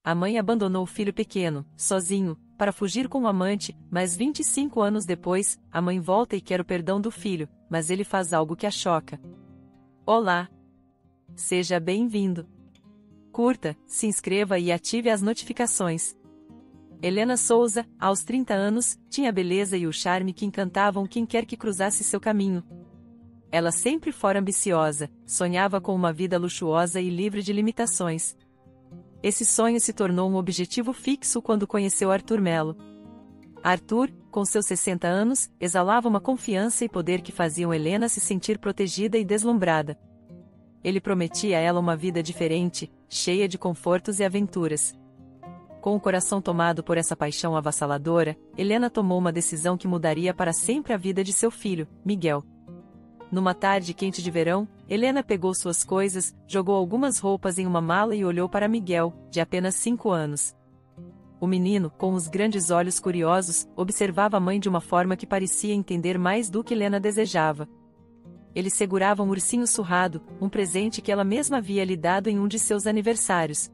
A mãe abandonou o filho pequeno, sozinho, para fugir com o amante, mas 25 anos depois, a mãe volta e quer o perdão do filho, mas ele faz algo que a choca. Olá! Seja bem-vindo! Curta, se inscreva e ative as notificações. Helena Souza, aos 30 anos, tinha a beleza e o charme que encantavam quem quer que cruzasse seu caminho. Ela sempre fora ambiciosa, sonhava com uma vida luxuosa e livre de limitações. Esse sonho se tornou um objetivo fixo quando conheceu Arthur Melo. Arthur, com seus 60 anos, exalava uma confiança e poder que faziam Helena se sentir protegida e deslumbrada. Ele prometia a ela uma vida diferente, cheia de confortos e aventuras. Com o coração tomado por essa paixão avassaladora, Helena tomou uma decisão que mudaria para sempre a vida de seu filho, Miguel. Numa tarde quente de verão, Helena pegou suas coisas, jogou algumas roupas em uma mala e olhou para Miguel, de apenas 5 anos. O menino, com os grandes olhos curiosos, observava a mãe de uma forma que parecia entender mais do que Helena desejava. Ele segurava um ursinho surrado, um presente que ela mesma havia lhe dado em um de seus aniversários.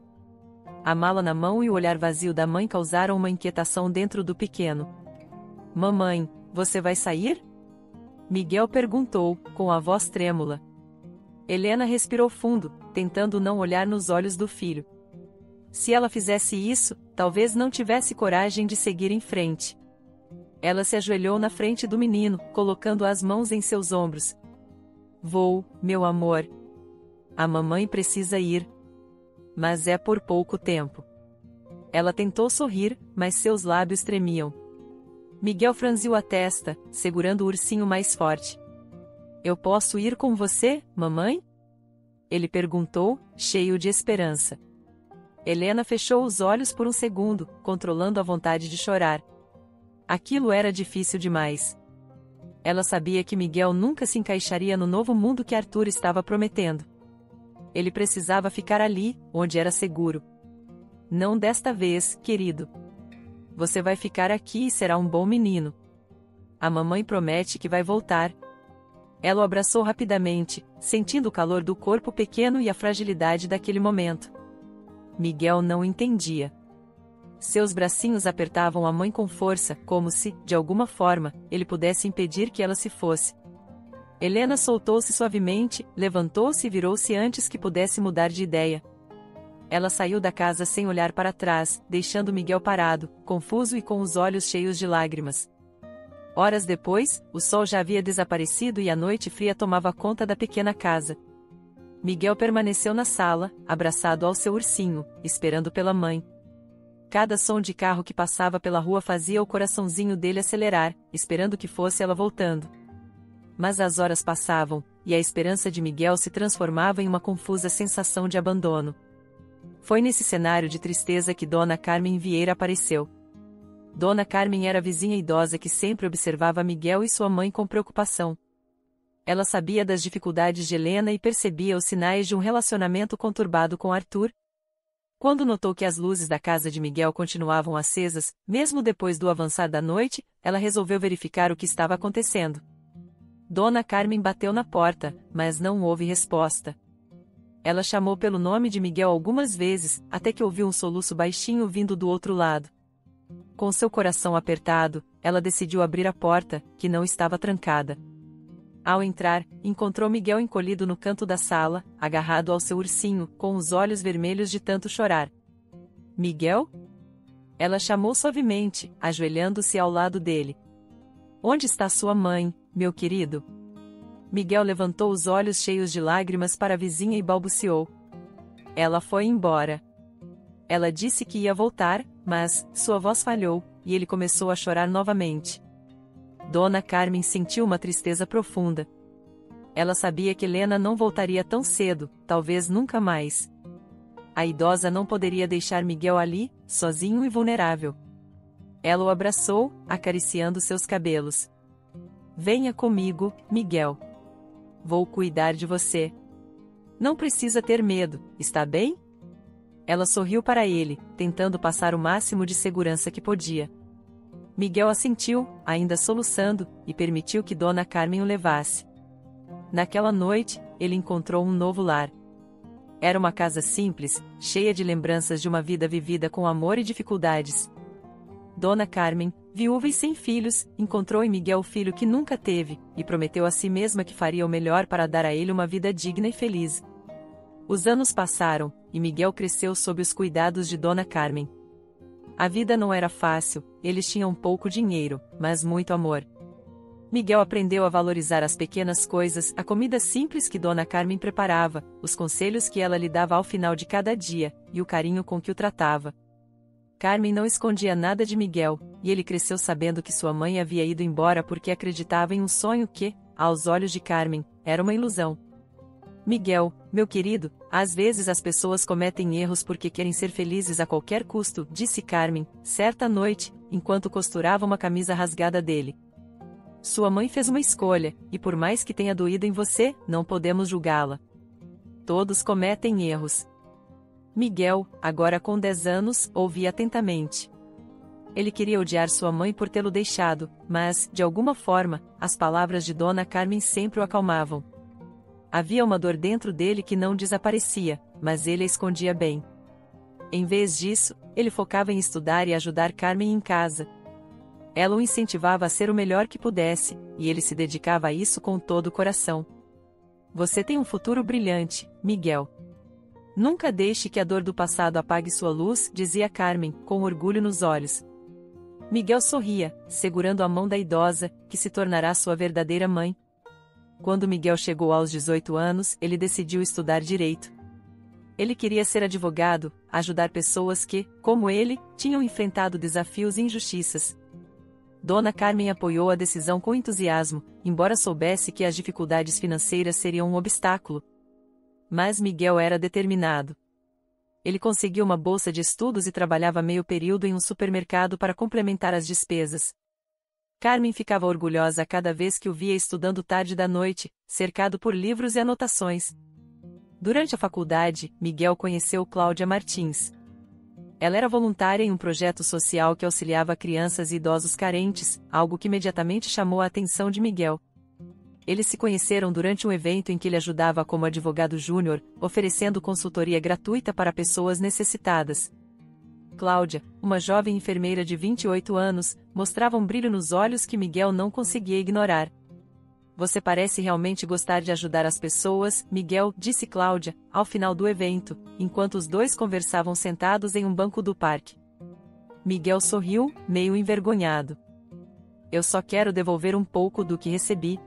A mala na mão e o olhar vazio da mãe causaram uma inquietação dentro do pequeno. "Mamãe, você vai sair?" Miguel perguntou, com a voz trêmula. Helena respirou fundo, tentando não olhar nos olhos do filho. Se ela fizesse isso, talvez não tivesse coragem de seguir em frente. Ela se ajoelhou na frente do menino, colocando as mãos em seus ombros. "Vou, meu amor. A mamãe precisa ir. Mas é por pouco tempo." Ela tentou sorrir, mas seus lábios tremiam. Miguel franziu a testa, segurando o ursinho mais forte. "Eu posso ir com você, mamãe?" Ele perguntou, cheio de esperança. Helena fechou os olhos por um segundo, controlando a vontade de chorar. Aquilo era difícil demais. Ela sabia que Miguel nunca se encaixaria no novo mundo que Arthur estava prometendo. Ele precisava ficar ali, onde era seguro. "Não desta vez, querido. Você vai ficar aqui e será um bom menino. A mamãe promete que vai voltar." Ela o abraçou rapidamente, sentindo o calor do corpo pequeno e a fragilidade daquele momento. Miguel não entendia. Seus bracinhos apertavam a mãe com força, como se, de alguma forma, ele pudesse impedir que ela se fosse. Helena soltou-se suavemente, levantou-se e virou-se antes que pudesse mudar de ideia. Ela saiu da casa sem olhar para trás, deixando Miguel parado, confuso e com os olhos cheios de lágrimas. Horas depois, o sol já havia desaparecido e a noite fria tomava conta da pequena casa. Miguel permaneceu na sala, abraçado ao seu ursinho, esperando pela mãe. Cada som de carro que passava pela rua fazia o coraçãozinho dele acelerar, esperando que fosse ela voltando. Mas as horas passavam, e a esperança de Miguel se transformava em uma confusa sensação de abandono. Foi nesse cenário de tristeza que Dona Carmen Vieira apareceu. Dona Carmen era a vizinha idosa que sempre observava Miguel e sua mãe com preocupação. Ela sabia das dificuldades de Helena e percebia os sinais de um relacionamento conturbado com Arthur. Quando notou que as luzes da casa de Miguel continuavam acesas, mesmo depois do avançar da noite, ela resolveu verificar o que estava acontecendo. Dona Carmen bateu na porta, mas não houve resposta. Ela chamou pelo nome de Miguel algumas vezes, até que ouviu um soluço baixinho vindo do outro lado. Com seu coração apertado, ela decidiu abrir a porta, que não estava trancada. Ao entrar, encontrou Miguel encolhido no canto da sala, agarrado ao seu ursinho, com os olhos vermelhos de tanto chorar. "Miguel?" Ela chamou suavemente, ajoelhando-se ao lado dele. "Onde está sua mãe, meu querido?" Miguel levantou os olhos cheios de lágrimas para a vizinha e balbuciou. "Ela foi embora. Ela disse que ia voltar, mas sua voz falhou, e ele começou a chorar novamente." Dona Carmen sentiu uma tristeza profunda. Ela sabia que Helena não voltaria tão cedo, talvez nunca mais. A idosa não poderia deixar Miguel ali, sozinho e vulnerável. Ela o abraçou, acariciando seus cabelos. "Venha comigo, Miguel. Vou cuidar de você. Não precisa ter medo, está bem?" Ela sorriu para ele, tentando passar o máximo de segurança que podia. Miguel assentiu, ainda soluçando, e permitiu que Dona Carmen o levasse. Naquela noite, ele encontrou um novo lar. Era uma casa simples, cheia de lembranças de uma vida vivida com amor e dificuldades. Dona Carmen, viúva e sem filhos, encontrou em Miguel o filho que nunca teve, e prometeu a si mesma que faria o melhor para dar a ele uma vida digna e feliz. Os anos passaram, e Miguel cresceu sob os cuidados de Dona Carmen. A vida não era fácil, eles tinham pouco dinheiro, mas muito amor. Miguel aprendeu a valorizar as pequenas coisas, a comida simples que Dona Carmen preparava, os conselhos que ela lhe dava ao final de cada dia, e o carinho com que o tratava. Carmen não escondia nada de Miguel, e ele cresceu sabendo que sua mãe havia ido embora porque acreditava em um sonho que, aos olhos de Carmen, era uma ilusão. Miguel, meu querido, às vezes as pessoas cometem erros porque querem ser felizes a qualquer custo, disse Carmen, certa noite, enquanto costurava uma camisa rasgada dele. Sua mãe fez uma escolha, e por mais que tenha doído em você, não podemos julgá-la. Todos cometem erros. Miguel, agora com 10 anos, ouvia atentamente. Ele queria odiar sua mãe por tê-lo deixado, mas, de alguma forma, as palavras de Dona Carmen sempre o acalmavam. Havia uma dor dentro dele que não desaparecia, mas ele a escondia bem. Em vez disso, ele focava em estudar e ajudar Carmen em casa. Ela o incentivava a ser o melhor que pudesse, e ele se dedicava a isso com todo o coração. Você tem um futuro brilhante, Miguel. Nunca deixe que a dor do passado apague sua luz, dizia Carmen, com orgulho nos olhos. Miguel sorria, segurando a mão da idosa, que se tornará sua verdadeira mãe. Quando Miguel chegou aos 18 anos, ele decidiu estudar direito. Ele queria ser advogado, ajudar pessoas que, como ele, tinham enfrentado desafios e injustiças. Dona Carmen apoiou a decisão com entusiasmo, embora soubesse que as dificuldades financeiras seriam um obstáculo. Mas Miguel era determinado. Ele conseguiu uma bolsa de estudos e trabalhava meio período em um supermercado para complementar as despesas. Carmen ficava orgulhosa cada vez que o via estudando tarde da noite, cercado por livros e anotações. Durante a faculdade, Miguel conheceu Cláudia Martins. Ela era voluntária em um projeto social que auxiliava crianças e idosos carentes, algo que imediatamente chamou a atenção de Miguel. Eles se conheceram durante um evento em que ele ajudava como advogado júnior, oferecendo consultoria gratuita para pessoas necessitadas. Cláudia, uma jovem enfermeira de 28 anos, mostrava um brilho nos olhos que Miguel não conseguia ignorar. Você parece realmente gostar de ajudar as pessoas, Miguel, disse Cláudia, ao final do evento, enquanto os dois conversavam sentados em um banco do parque. Miguel sorriu, meio envergonhado. Eu só quero devolver um pouco do que recebi.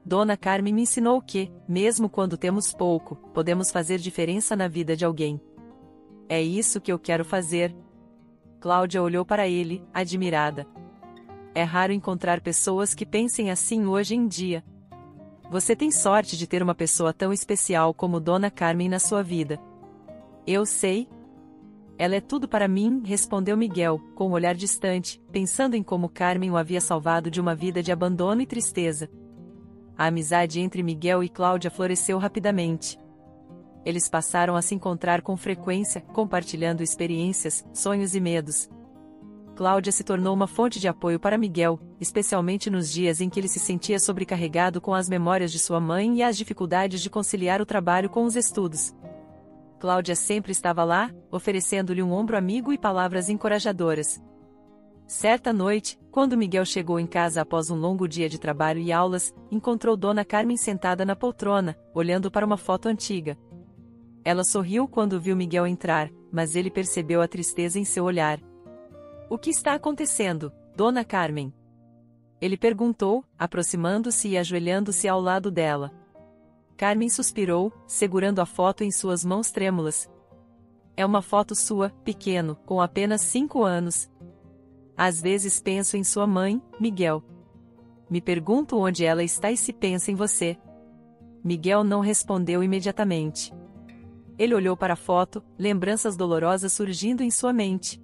Dona Carmen me ensinou que, mesmo quando temos pouco, podemos fazer diferença na vida de alguém. É isso que eu quero fazer. Cláudia olhou para ele, admirada. É raro encontrar pessoas que pensem assim hoje em dia. Você tem sorte de ter uma pessoa tão especial como Dona Carmen na sua vida. Eu sei. Ela é tudo para mim, respondeu Miguel, com um olhar distante, pensando em como Carmen o havia salvado de uma vida de abandono e tristeza. A amizade entre Miguel e Cláudia floresceu rapidamente. Eles passaram a se encontrar com frequência, compartilhando experiências, sonhos e medos. Cláudia se tornou uma fonte de apoio para Miguel, especialmente nos dias em que ele se sentia sobrecarregado com as memórias de sua mãe e as dificuldades de conciliar o trabalho com os estudos. Cláudia sempre estava lá, oferecendo-lhe um ombro amigo e palavras encorajadoras. Certa noite, quando Miguel chegou em casa após um longo dia de trabalho e aulas, encontrou Dona Carmen sentada na poltrona, olhando para uma foto antiga. Ela sorriu quando viu Miguel entrar, mas ele percebeu a tristeza em seu olhar. O que está acontecendo, Dona Carmen? Ele perguntou, aproximando-se e ajoelhando-se ao lado dela. Carmen suspirou, segurando a foto em suas mãos trêmulas. É uma foto sua, pequeno, com apenas 5 anos. Às vezes penso em sua mãe, Miguel. Me pergunto onde ela está e se pensa em você. Miguel não respondeu imediatamente. Ele olhou para a foto, lembranças dolorosas surgindo em sua mente.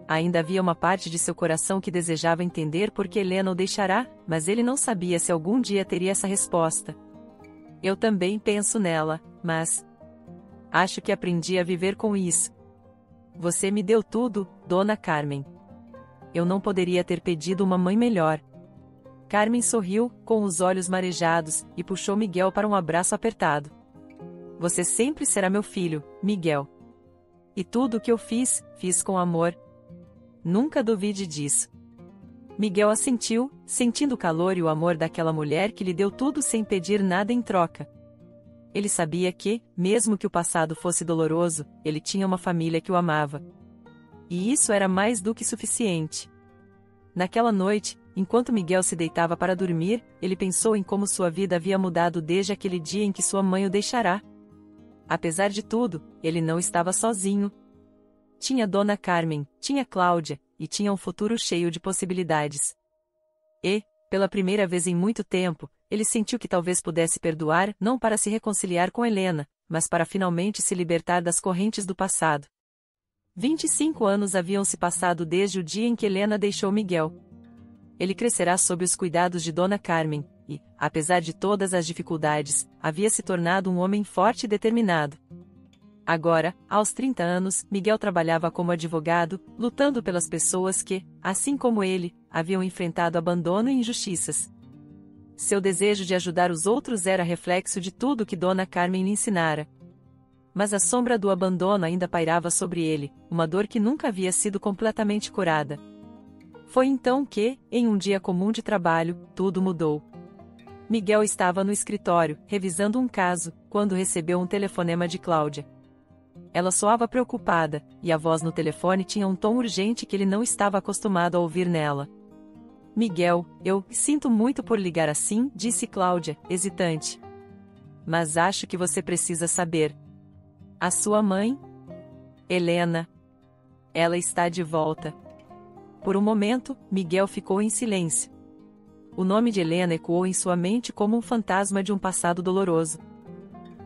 Ainda havia uma parte de seu coração que desejava entender por que Helena o deixará, mas ele não sabia se algum dia teria essa resposta. Eu também penso nela, mas... acho que aprendi a viver com isso. Você me deu tudo, Dona Carmen. Eu não poderia ter pedido uma mãe melhor. Carmen sorriu, com os olhos marejados, e puxou Miguel para um abraço apertado. Você sempre será meu filho, Miguel. E tudo o que eu fiz, fiz com amor. Nunca duvide disso. Miguel assentiu, sentindo o calor e o amor daquela mulher que lhe deu tudo sem pedir nada em troca. Ele sabia que, mesmo que o passado fosse doloroso, ele tinha uma família que o amava. E isso era mais do que suficiente. Naquela noite, enquanto Miguel se deitava para dormir, ele pensou em como sua vida havia mudado desde aquele dia em que sua mãe o deixará. Apesar de tudo, ele não estava sozinho. Tinha Dona Carmen, tinha Cláudia, e tinha um futuro cheio de possibilidades. E, pela primeira vez em muito tempo, ele sentiu que talvez pudesse perdoar não para se reconciliar com Helena, mas para finalmente se libertar das correntes do passado. 25 anos haviam se passado desde o dia em que Helena deixou Miguel. Ele crescerá sob os cuidados de Dona Carmen, e, apesar de todas as dificuldades, havia se tornado um homem forte e determinado. Agora, aos 30 anos, Miguel trabalhava como advogado, lutando pelas pessoas que, assim como ele, haviam enfrentado abandono e injustiças. Seu desejo de ajudar os outros era reflexo de tudo que Dona Carmen lhe ensinara. Mas a sombra do abandono ainda pairava sobre ele, uma dor que nunca havia sido completamente curada. Foi então que, em um dia comum de trabalho, tudo mudou. Miguel estava no escritório, revisando um caso, quando recebeu um telefonema de Cláudia. Ela soava preocupada, e a voz no telefone tinha um tom urgente que ele não estava acostumado a ouvir nela. Miguel, eu sinto muito por ligar assim, disse Cláudia, hesitante. Mas acho que você precisa saber. A sua mãe? Helena. Ela está de volta. Por um momento, Miguel ficou em silêncio. O nome de Helena ecoou em sua mente como um fantasma de um passado doloroso.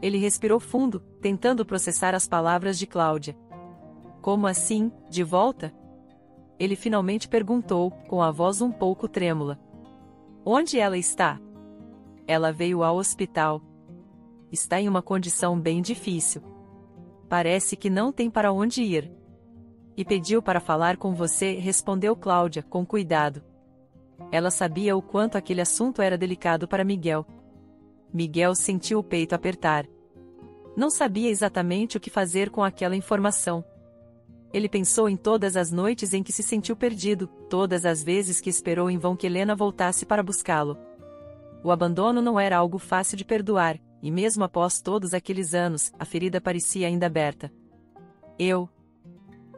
Ele respirou fundo, tentando processar as palavras de Cláudia. Como assim, de volta? Ele finalmente perguntou, com a voz um pouco trêmula. Onde ela está? Ela veio ao hospital. Está em uma condição bem difícil. Parece que não tem para onde ir. E pediu para falar com você, respondeu Cláudia, com cuidado. Ela sabia o quanto aquele assunto era delicado para Miguel. Miguel sentiu o peito apertar. Não sabia exatamente o que fazer com aquela informação. Ele pensou em todas as noites em que se sentiu perdido, todas as vezes que esperou em vão que Helena voltasse para buscá-lo. O abandono não era algo fácil de perdoar, e mesmo após todos aqueles anos, a ferida parecia ainda aberta. Eu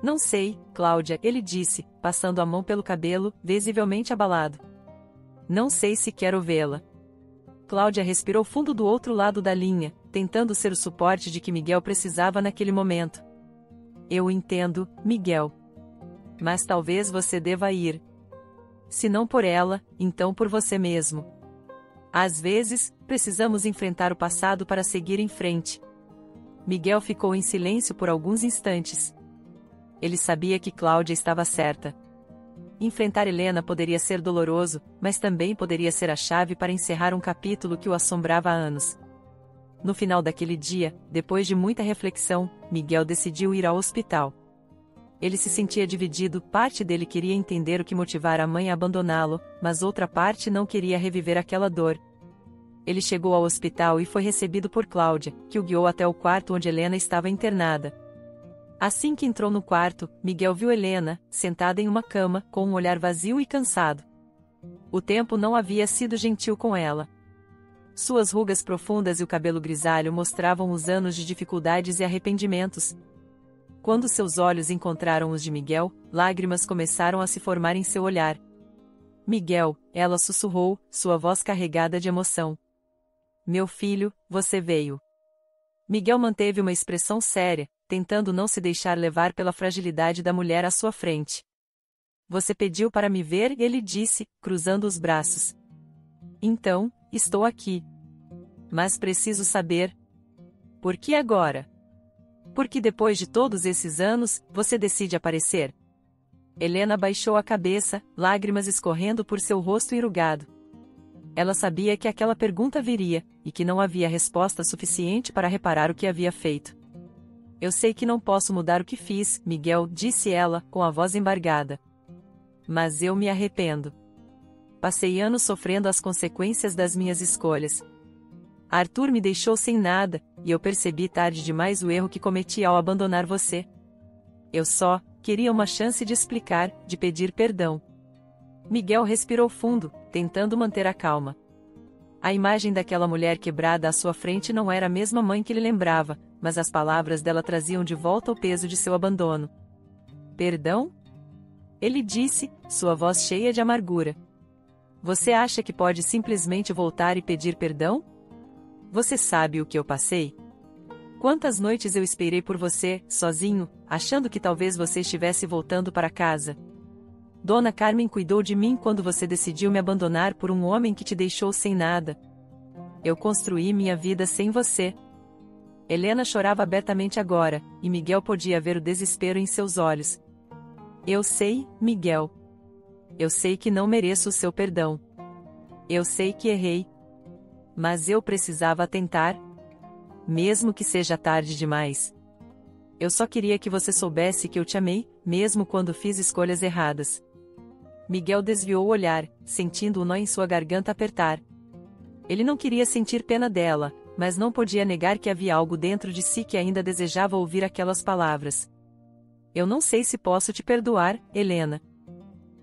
não sei, Cláudia, ele disse, passando a mão pelo cabelo, visivelmente abalado. Não sei se quero vê-la. Cláudia respirou fundo do outro lado da linha, tentando ser o suporte de que Miguel precisava naquele momento. Eu entendo, Miguel. Mas talvez você deva ir. Se não por ela, então por você mesmo. Às vezes, precisamos enfrentar o passado para seguir em frente. Miguel ficou em silêncio por alguns instantes. Ele sabia que Cláudia estava certa. Enfrentar Helena poderia ser doloroso, mas também poderia ser a chave para encerrar um capítulo que o assombrava há anos. No final daquele dia, depois de muita reflexão, Miguel decidiu ir ao hospital. Ele se sentia dividido, parte dele queria entender o que motivara a mãe a abandoná-lo, mas outra parte não queria reviver aquela dor. Ele chegou ao hospital e foi recebido por Cláudia, que o guiou até o quarto onde Helena estava internada. Assim que entrou no quarto, Miguel viu Helena, sentada em uma cama, com um olhar vazio e cansado. O tempo não havia sido gentil com ela. Suas rugas profundas e o cabelo grisalho mostravam os anos de dificuldades e arrependimentos. Quando seus olhos encontraram os de Miguel, lágrimas começaram a se formar em seu olhar. Miguel, ela sussurrou, sua voz carregada de emoção. Meu filho, você veio. Miguel manteve uma expressão séria, tentando não se deixar levar pela fragilidade da mulher à sua frente. Você pediu para me ver, ele disse, cruzando os braços. Então, estou aqui. Mas preciso saber. Por que agora? Porque depois de todos esses anos, você decide aparecer? Helena baixou a cabeça, lágrimas escorrendo por seu rosto enrugado. Ela sabia que aquela pergunta viria, e que não havia resposta suficiente para reparar o que havia feito. Eu sei que não posso mudar o que fiz, Miguel, disse ela, com a voz embargada. Mas eu me arrependo. Passei anos sofrendo as consequências das minhas escolhas. Arthur me deixou sem nada, e eu percebi tarde demais o erro que cometi ao abandonar você. Eu só queria uma chance de explicar, de pedir perdão. Miguel respirou fundo, tentando manter a calma. A imagem daquela mulher quebrada à sua frente não era a mesma mãe que ele lembrava, mas as palavras dela traziam de volta o peso de seu abandono. Perdão? Ele disse, sua voz cheia de amargura. Você acha que pode simplesmente voltar e pedir perdão? Você sabe o que eu passei? Quantas noites eu esperei por você, sozinho, achando que talvez você estivesse voltando para casa? Dona Carmen cuidou de mim quando você decidiu me abandonar por um homem que te deixou sem nada. Eu construí minha vida sem você. Helena chorava abertamente agora, e Miguel podia ver o desespero em seus olhos. Eu sei, Miguel. Eu sei que não mereço o seu perdão. Eu sei que errei. Mas eu precisava tentar. Mesmo que seja tarde demais. Eu só queria que você soubesse que eu te amei, mesmo quando fiz escolhas erradas. Miguel desviou o olhar, sentindo o nó em sua garganta apertar. Ele não queria sentir pena dela, mas não podia negar que havia algo dentro de si que ainda desejava ouvir aquelas palavras. Eu não sei se posso te perdoar, Helena.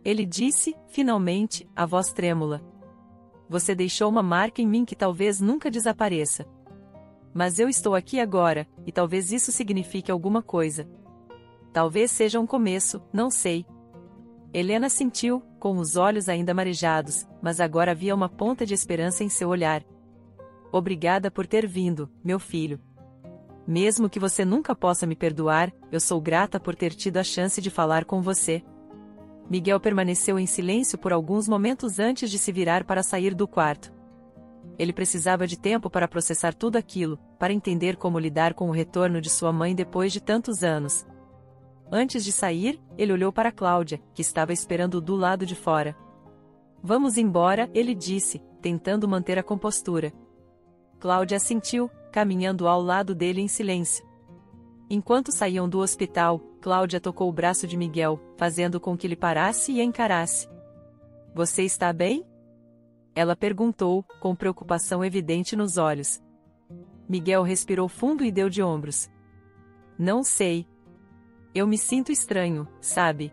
Ele disse, finalmente, a voz trêmula. Você deixou uma marca em mim que talvez nunca desapareça. Mas eu estou aqui agora, e talvez isso signifique alguma coisa. Talvez seja um começo, não sei. Helena sentiu, com os olhos ainda marejados, mas agora havia uma ponta de esperança em seu olhar. Obrigada por ter vindo, meu filho. Mesmo que você nunca possa me perdoar, eu sou grata por ter tido a chance de falar com você. Miguel permaneceu em silêncio por alguns momentos antes de se virar para sair do quarto. Ele precisava de tempo para processar tudo aquilo, para entender como lidar com o retorno de sua mãe depois de tantos anos. Antes de sair, ele olhou para Cláudia, que estava esperando do lado de fora. Vamos embora, ele disse, tentando manter a compostura. Cláudia assentiu, caminhando ao lado dele em silêncio. Enquanto saíam do hospital, Cláudia tocou o braço de Miguel, fazendo com que ele parasse e a encarasse. Você está bem? Ela perguntou, com preocupação evidente nos olhos. Miguel respirou fundo e deu de ombros. Não sei. Eu me sinto estranho, sabe?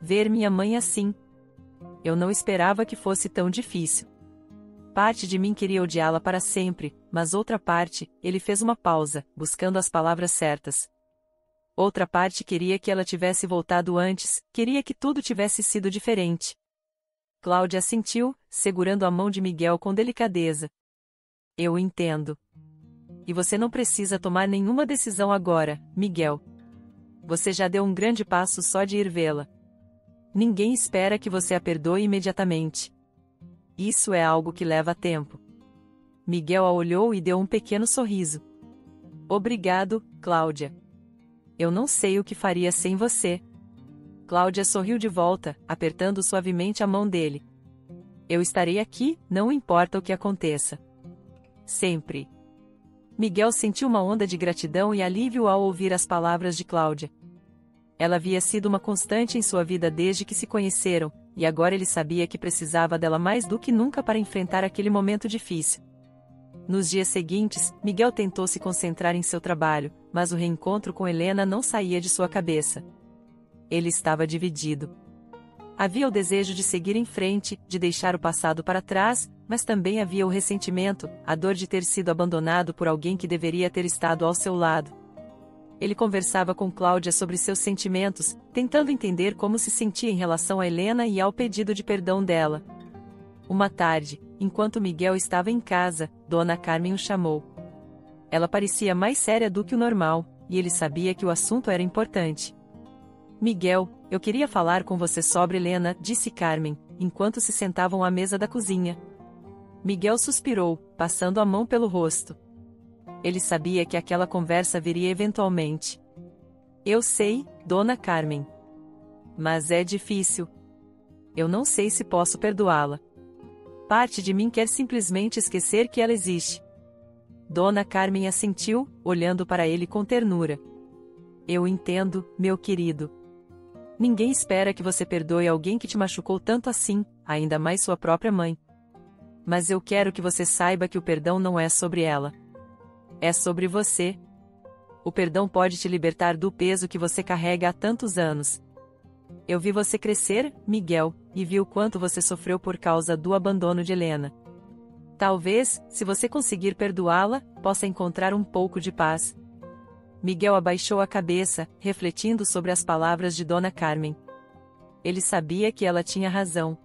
Ver minha mãe assim. Eu não esperava que fosse tão difícil. Parte de mim queria odiá-la para sempre, mas outra parte, ele fez uma pausa, buscando as palavras certas. Outra parte queria que ela tivesse voltado antes, queria que tudo tivesse sido diferente. Cláudia assentiu, segurando a mão de Miguel com delicadeza. Eu entendo. E você não precisa tomar nenhuma decisão agora, Miguel. Você já deu um grande passo só de ir vê-la. Ninguém espera que você a perdoe imediatamente. Isso é algo que leva tempo. Miguel a olhou e deu um pequeno sorriso. Obrigado, Cláudia. Eu não sei o que faria sem você. Cláudia sorriu de volta, apertando suavemente a mão dele. Eu estarei aqui, não importa o que aconteça. Sempre. Miguel sentiu uma onda de gratidão e alívio ao ouvir as palavras de Cláudia. Ela havia sido uma constante em sua vida desde que se conheceram, e agora ele sabia que precisava dela mais do que nunca para enfrentar aquele momento difícil. Nos dias seguintes, Miguel tentou se concentrar em seu trabalho, mas o reencontro com Helena não saía de sua cabeça. Ele estava dividido. Havia o desejo de seguir em frente, de deixar o passado para trás, mas também havia o ressentimento, a dor de ter sido abandonado por alguém que deveria ter estado ao seu lado. Ele conversava com Cláudia sobre seus sentimentos, tentando entender como se sentia em relação a Helena e ao pedido de perdão dela. Uma tarde, enquanto Miguel estava em casa, Dona Carmen o chamou. Ela parecia mais séria do que o normal, e ele sabia que o assunto era importante. Miguel, eu queria falar com você sobre Helena, disse Carmen, enquanto se sentavam à mesa da cozinha. Miguel suspirou, passando a mão pelo rosto. Ele sabia que aquela conversa viria eventualmente. Eu sei, Dona Carmen. Mas é difícil. Eu não sei se posso perdoá-la. Parte de mim quer simplesmente esquecer que ela existe. Dona Carmen assentiu, olhando para ele com ternura. Eu entendo, meu querido. Ninguém espera que você perdoe alguém que te machucou tanto assim, ainda mais sua própria mãe. Mas eu quero que você saiba que o perdão não é sobre ela. É sobre você. O perdão pode te libertar do peso que você carrega há tantos anos. Eu vi você crescer, Miguel, e vi o quanto você sofreu por causa do abandono de Helena. Talvez, se você conseguir perdoá-la, possa encontrar um pouco de paz. Miguel abaixou a cabeça, refletindo sobre as palavras de Dona Carmen. Ele sabia que ela tinha razão.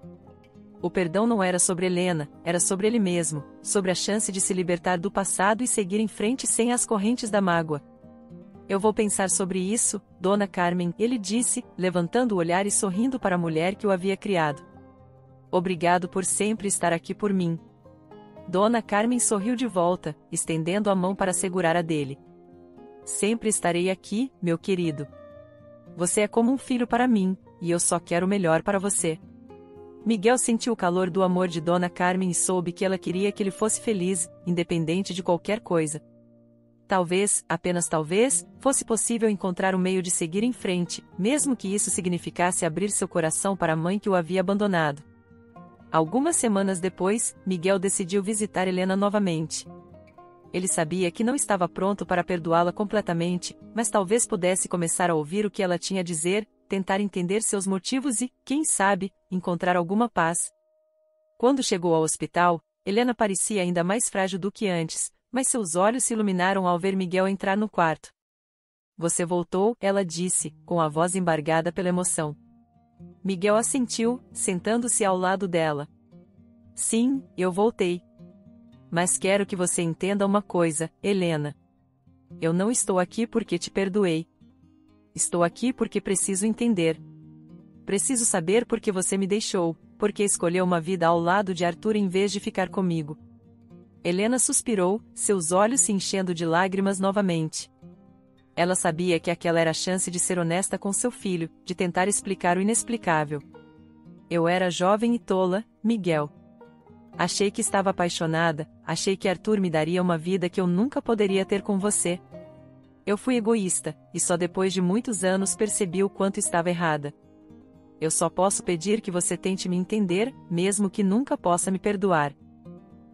O perdão não era sobre Helena, era sobre ele mesmo, sobre a chance de se libertar do passado e seguir em frente sem as correntes da mágoa. Eu vou pensar sobre isso, Dona Carmen, ele disse, levantando o olhar e sorrindo para a mulher que o havia criado. Obrigado por sempre estar aqui por mim. Dona Carmen sorriu de volta, estendendo a mão para segurar a dele. Sempre estarei aqui, meu querido. Você é como um filho para mim, e eu só quero o melhor para você. Miguel sentiu o calor do amor de Dona Carmen e soube que ela queria que ele fosse feliz, independente de qualquer coisa. Talvez, apenas talvez, fosse possível encontrar um meio de seguir em frente, mesmo que isso significasse abrir seu coração para a mãe que o havia abandonado. Algumas semanas depois, Miguel decidiu visitar Helena novamente. Ele sabia que não estava pronto para perdoá-la completamente, mas talvez pudesse começar a ouvir o que ela tinha a dizer, tentar entender seus motivos e, quem sabe, encontrar alguma paz. Quando chegou ao hospital, Helena parecia ainda mais frágil do que antes, mas seus olhos se iluminaram ao ver Miguel entrar no quarto. Você voltou, ela disse, com a voz embargada pela emoção. Miguel assentiu, sentando-se ao lado dela. Sim, eu voltei. Mas quero que você entenda uma coisa, Helena. Eu não estou aqui porque te perdoei. Estou aqui porque preciso entender. Preciso saber por que você me deixou, porque escolheu uma vida ao lado de Arthur em vez de ficar comigo. Helena suspirou, seus olhos se enchendo de lágrimas novamente. Ela sabia que aquela era a chance de ser honesta com seu filho, de tentar explicar o inexplicável. Eu era jovem e tola, Miguel. Achei que estava apaixonada, achei que Arthur me daria uma vida que eu nunca poderia ter com você. Eu fui egoísta, e só depois de muitos anos percebi o quanto estava errada. Eu só posso pedir que você tente me entender, mesmo que nunca possa me perdoar.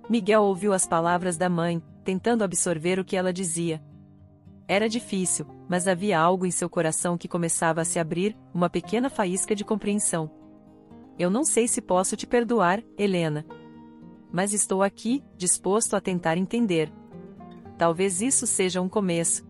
Miguel ouviu as palavras da mãe, tentando absorver o que ela dizia. Era difícil, mas havia algo em seu coração que começava a se abrir, uma pequena faísca de compreensão. Eu não sei se posso te perdoar, Helena. Mas estou aqui, disposto a tentar entender. Talvez isso seja um começo.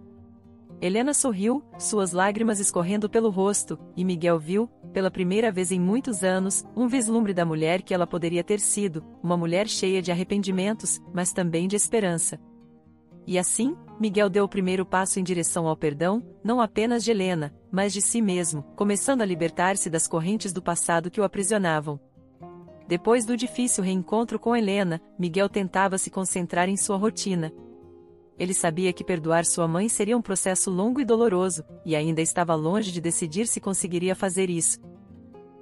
Helena sorriu, suas lágrimas escorrendo pelo rosto, e Miguel viu, pela primeira vez em muitos anos, um vislumbre da mulher que ela poderia ter sido, uma mulher cheia de arrependimentos, mas também de esperança. E assim, Miguel deu o primeiro passo em direção ao perdão, não apenas de Helena, mas de si mesmo, começando a libertar-se das correntes do passado que o aprisionavam. Depois do difícil reencontro com Helena, Miguel tentava se concentrar em sua rotina. Ele sabia que perdoar sua mãe seria um processo longo e doloroso, e ainda estava longe de decidir se conseguiria fazer isso.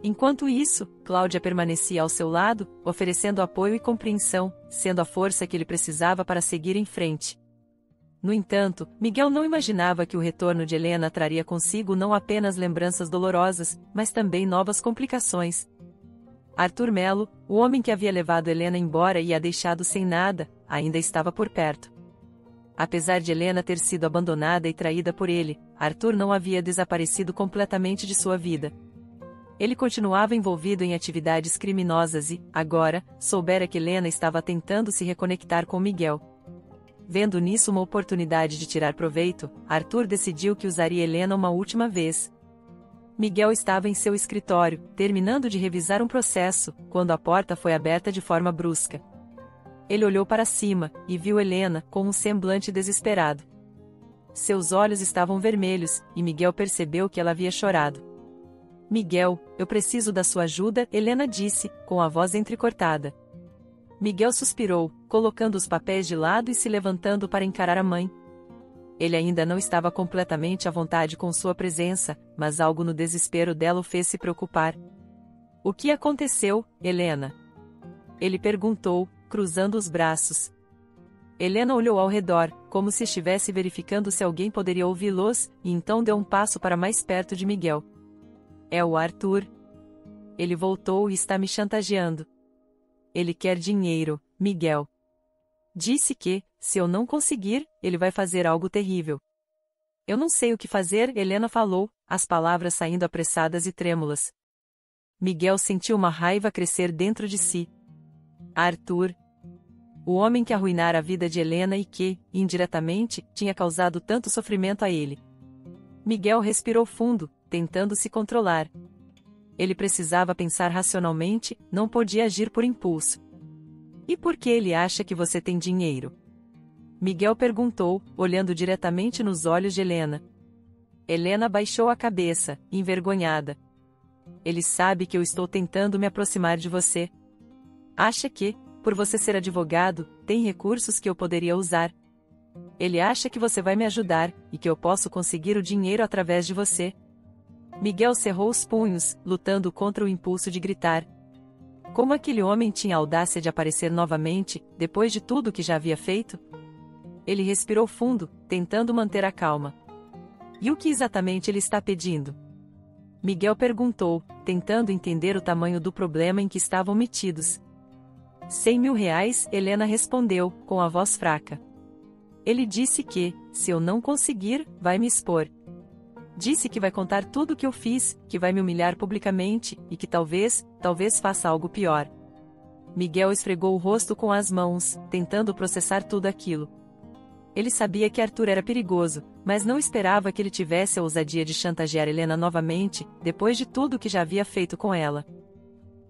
Enquanto isso, Cláudia permanecia ao seu lado, oferecendo apoio e compreensão, sendo a força que ele precisava para seguir em frente. No entanto, Miguel não imaginava que o retorno de Helena traria consigo não apenas lembranças dolorosas, mas também novas complicações. Arthur Melo, o homem que havia levado Helena embora e a deixado sem nada, ainda estava por perto. Apesar de Helena ter sido abandonada e traída por ele, Arthur não havia desaparecido completamente de sua vida. Ele continuava envolvido em atividades criminosas e, agora, soubera que Helena estava tentando se reconectar com Miguel. Vendo nisso uma oportunidade de tirar proveito, Arthur decidiu que usaria Helena uma última vez. Miguel estava em seu escritório, terminando de revisar um processo, quando a porta foi aberta de forma brusca. Ele olhou para cima, e viu Helena, com um semblante desesperado. Seus olhos estavam vermelhos, e Miguel percebeu que ela havia chorado. Miguel, eu preciso da sua ajuda, Helena disse, com a voz entrecortada. Miguel suspirou, colocando os papéis de lado e se levantando para encarar a mãe. Ele ainda não estava completamente à vontade com sua presença, mas algo no desespero dela o fez se preocupar. O que aconteceu, Helena? Ele perguntou, cruzando os braços. Helena olhou ao redor, como se estivesse verificando se alguém poderia ouvi-los, e então deu um passo para mais perto de Miguel. É o Arthur. Ele voltou e está me chantageando. Ele quer dinheiro, Miguel. Disse que, se eu não conseguir, ele vai fazer algo terrível. Eu não sei o que fazer, Helena falou, as palavras saindo apressadas e trêmulas. Miguel sentiu uma raiva crescer dentro de si. Arthur. O homem que arruinara a vida de Helena e que, indiretamente, tinha causado tanto sofrimento a ele. Miguel respirou fundo, tentando se controlar. Ele precisava pensar racionalmente, não podia agir por impulso. E por que ele acha que você tem dinheiro? Miguel perguntou, olhando diretamente nos olhos de Helena. Helena baixou a cabeça, envergonhada. Ele sabe que eu estou tentando me aproximar de você. Acha que, por você ser advogado, tem recursos que eu poderia usar. Ele acha que você vai me ajudar, e que eu posso conseguir o dinheiro através de você. Miguel cerrou os punhos, lutando contra o impulso de gritar. Como aquele homem tinha a audácia de aparecer novamente, depois de tudo que já havia feito? Ele respirou fundo, tentando manter a calma. E o que exatamente ele está pedindo? Miguel perguntou, tentando entender o tamanho do problema em que estavam metidos. 100 mil reais, Helena respondeu, com a voz fraca. Ele disse que, se eu não conseguir, vai me expor. Disse que vai contar tudo o que eu fiz, que vai me humilhar publicamente, e que talvez faça algo pior. Miguel esfregou o rosto com as mãos, tentando processar tudo aquilo. Ele sabia que Arthur era perigoso, mas não esperava que ele tivesse a ousadia de chantagear Helena novamente, depois de tudo que já havia feito com ela.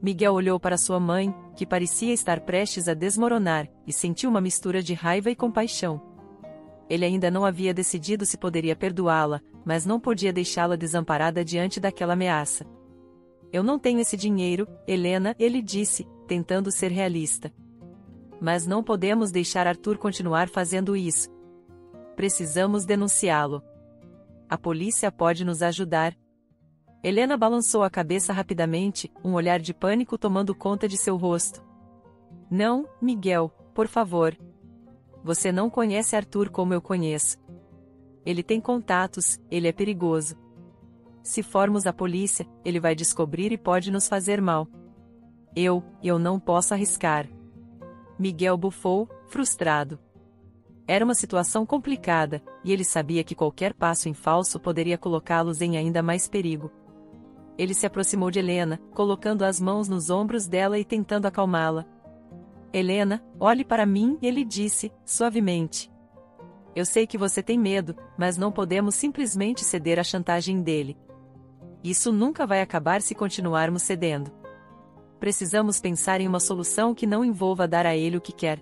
Miguel olhou para sua mãe, que parecia estar prestes a desmoronar, e sentiu uma mistura de raiva e compaixão. Ele ainda não havia decidido se poderia perdoá-la, mas não podia deixá-la desamparada diante daquela ameaça. Eu não tenho esse dinheiro, Helena, ele disse, tentando ser realista. Mas não podemos deixar Arthur continuar fazendo isso. Precisamos denunciá-lo. A polícia pode nos ajudar. Helena balançou a cabeça rapidamente, um olhar de pânico tomando conta de seu rosto. Não, Miguel, por favor. Você não conhece Arthur como eu conheço. Ele tem contatos, ele é perigoso. Se formos à polícia, ele vai descobrir e pode nos fazer mal. Eu não posso arriscar. Miguel bufou, frustrado. Era uma situação complicada, e ele sabia que qualquer passo em falso poderia colocá-los em ainda mais perigo. Ele se aproximou de Helena, colocando as mãos nos ombros dela e tentando acalmá-la. Helena, olhe para mim, ele disse, suavemente. Eu sei que você tem medo, mas não podemos simplesmente ceder à chantagem dele. Isso nunca vai acabar se continuarmos cedendo. Precisamos pensar em uma solução que não envolva dar a ele o que quer.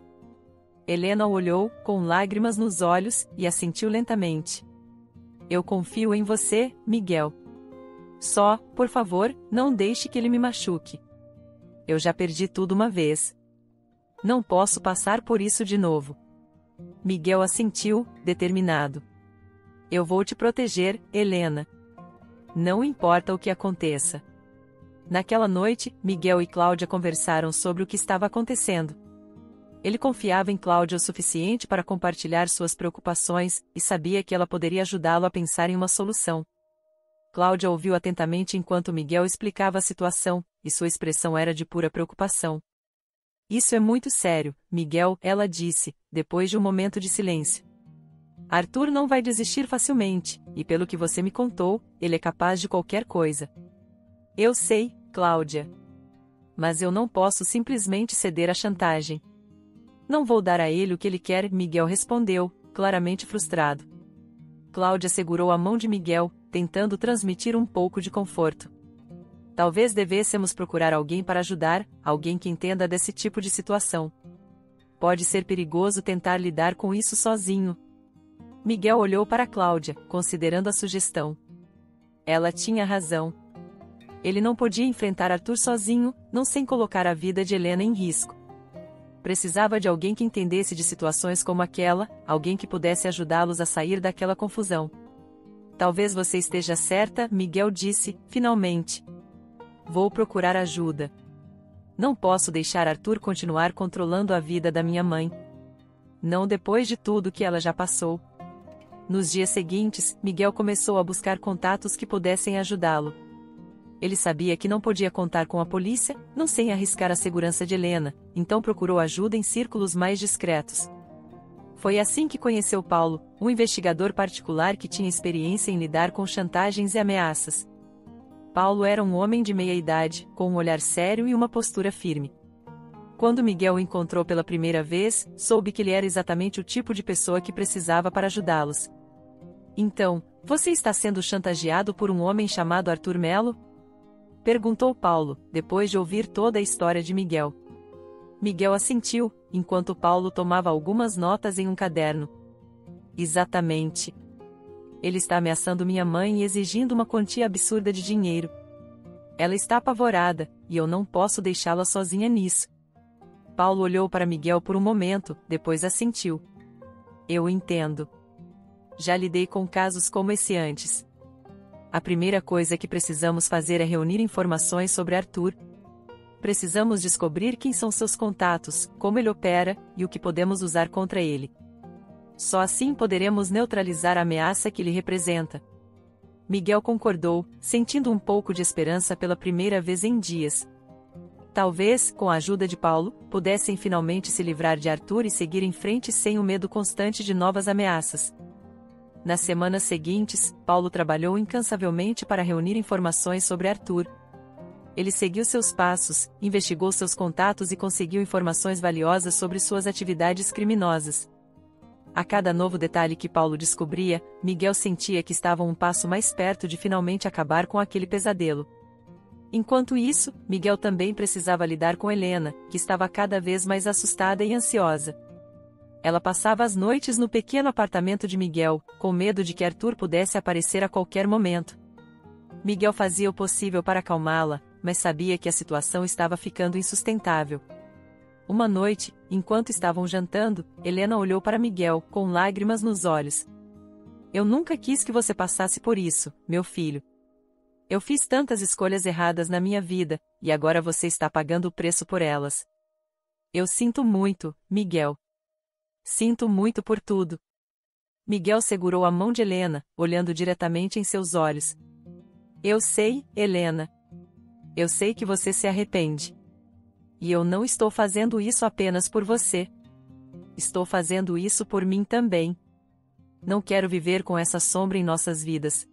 Helena o olhou, com lágrimas nos olhos, e assentiu lentamente. Eu confio em você, Miguel. Só, por favor, não deixe que ele me machuque. Eu já perdi tudo uma vez. Não posso passar por isso de novo. Miguel assentiu, determinado. Eu vou te proteger, Helena. Não importa o que aconteça. Naquela noite, Miguel e Cláudia conversaram sobre o que estava acontecendo. Ele confiava em Cláudia o suficiente para compartilhar suas preocupações, e sabia que ela poderia ajudá-lo a pensar em uma solução. Cláudia ouviu atentamente enquanto Miguel explicava a situação, e sua expressão era de pura preocupação. Isso é muito sério, Miguel, ela disse, depois de um momento de silêncio. Arthur não vai desistir facilmente, e pelo que você me contou, ele é capaz de qualquer coisa. Eu sei, Cláudia. Mas eu não posso simplesmente ceder à chantagem. Não vou dar a ele o que ele quer, Miguel respondeu, claramente frustrado. Cláudia segurou a mão de Miguel, tentando transmitir um pouco de conforto. Talvez devêssemos procurar alguém para ajudar, alguém que entenda desse tipo de situação. Pode ser perigoso tentar lidar com isso sozinho. Miguel olhou para Cláudia, considerando a sugestão. Ela tinha razão. Ele não podia enfrentar Arthur sozinho, não sem colocar a vida de Helena em risco. Precisava de alguém que entendesse de situações como aquela, alguém que pudesse ajudá-los a sair daquela confusão. Talvez você esteja certa, Miguel disse, finalmente. Vou procurar ajuda. Não posso deixar Arthur continuar controlando a vida da minha mãe. Não depois de tudo que ela já passou. Nos dias seguintes, Miguel começou a buscar contatos que pudessem ajudá-lo. Ele sabia que não podia contar com a polícia, não sem arriscar a segurança de Helena, então procurou ajuda em círculos mais discretos. Foi assim que conheceu Paulo, um investigador particular que tinha experiência em lidar com chantagens e ameaças. Paulo era um homem de meia idade, com um olhar sério e uma postura firme. Quando Miguel o encontrou pela primeira vez, soube que ele era exatamente o tipo de pessoa que precisava para ajudá-los. Então, você está sendo chantageado por um homem chamado Arthur Melo? Perguntou Paulo, depois de ouvir toda a história de Miguel. Miguel assentiu, enquanto Paulo tomava algumas notas em um caderno. Exatamente. Ele está ameaçando minha mãe e exigindo uma quantia absurda de dinheiro. Ela está apavorada, e eu não posso deixá-la sozinha nisso. Paulo olhou para Miguel por um momento, depois assentiu. Eu entendo. Já lidei com casos como esse antes. A primeira coisa que precisamos fazer é reunir informações sobre Arthur. Precisamos descobrir quem são seus contatos, como ele opera, e o que podemos usar contra ele. Só assim poderemos neutralizar a ameaça que ele representa. Miguel concordou, sentindo um pouco de esperança pela primeira vez em dias. Talvez, com a ajuda de Paulo, pudessem finalmente se livrar de Arthur e seguir em frente sem o medo constante de novas ameaças. Nas semanas seguintes, Paulo trabalhou incansavelmente para reunir informações sobre Arthur. Ele seguiu seus passos, investigou seus contatos e conseguiu informações valiosas sobre suas atividades criminosas. A cada novo detalhe que Paulo descobria, Miguel sentia que estava um passo mais perto de finalmente acabar com aquele pesadelo. Enquanto isso, Miguel também precisava lidar com Helena, que estava cada vez mais assustada e ansiosa. Ela passava as noites no pequeno apartamento de Miguel, com medo de que Arthur pudesse aparecer a qualquer momento. Miguel fazia o possível para acalmá-la, mas sabia que a situação estava ficando insustentável. Uma noite, enquanto estavam jantando, Helena olhou para Miguel, com lágrimas nos olhos. Eu nunca quis que você passasse por isso, meu filho. Eu fiz tantas escolhas erradas na minha vida, e agora você está pagando o preço por elas. Eu sinto muito, Miguel. Sinto muito por tudo. Miguel segurou a mão de Helena, olhando diretamente em seus olhos. Eu sei, Helena. Eu sei que você se arrepende. E eu não estou fazendo isso apenas por você. Estou fazendo isso por mim também. Não quero viver com essa sombra em nossas vidas.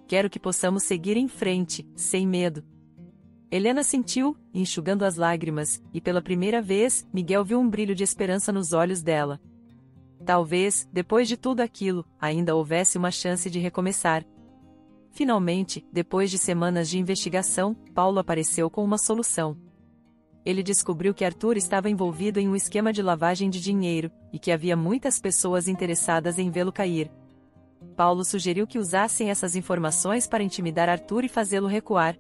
Quero que possamos seguir em frente, sem medo. Helena sentiu, enxugando as lágrimas, e pela primeira vez, Miguel viu um brilho de esperança nos olhos dela. Talvez, depois de tudo aquilo, ainda houvesse uma chance de recomeçar. Finalmente, depois de semanas de investigação, Paulo apareceu com uma solução. Ele descobriu que Arthur estava envolvido em um esquema de lavagem de dinheiro, e que havia muitas pessoas interessadas em vê-lo cair. Paulo sugeriu que usassem essas informações para intimidar Arthur e fazê-lo recuar.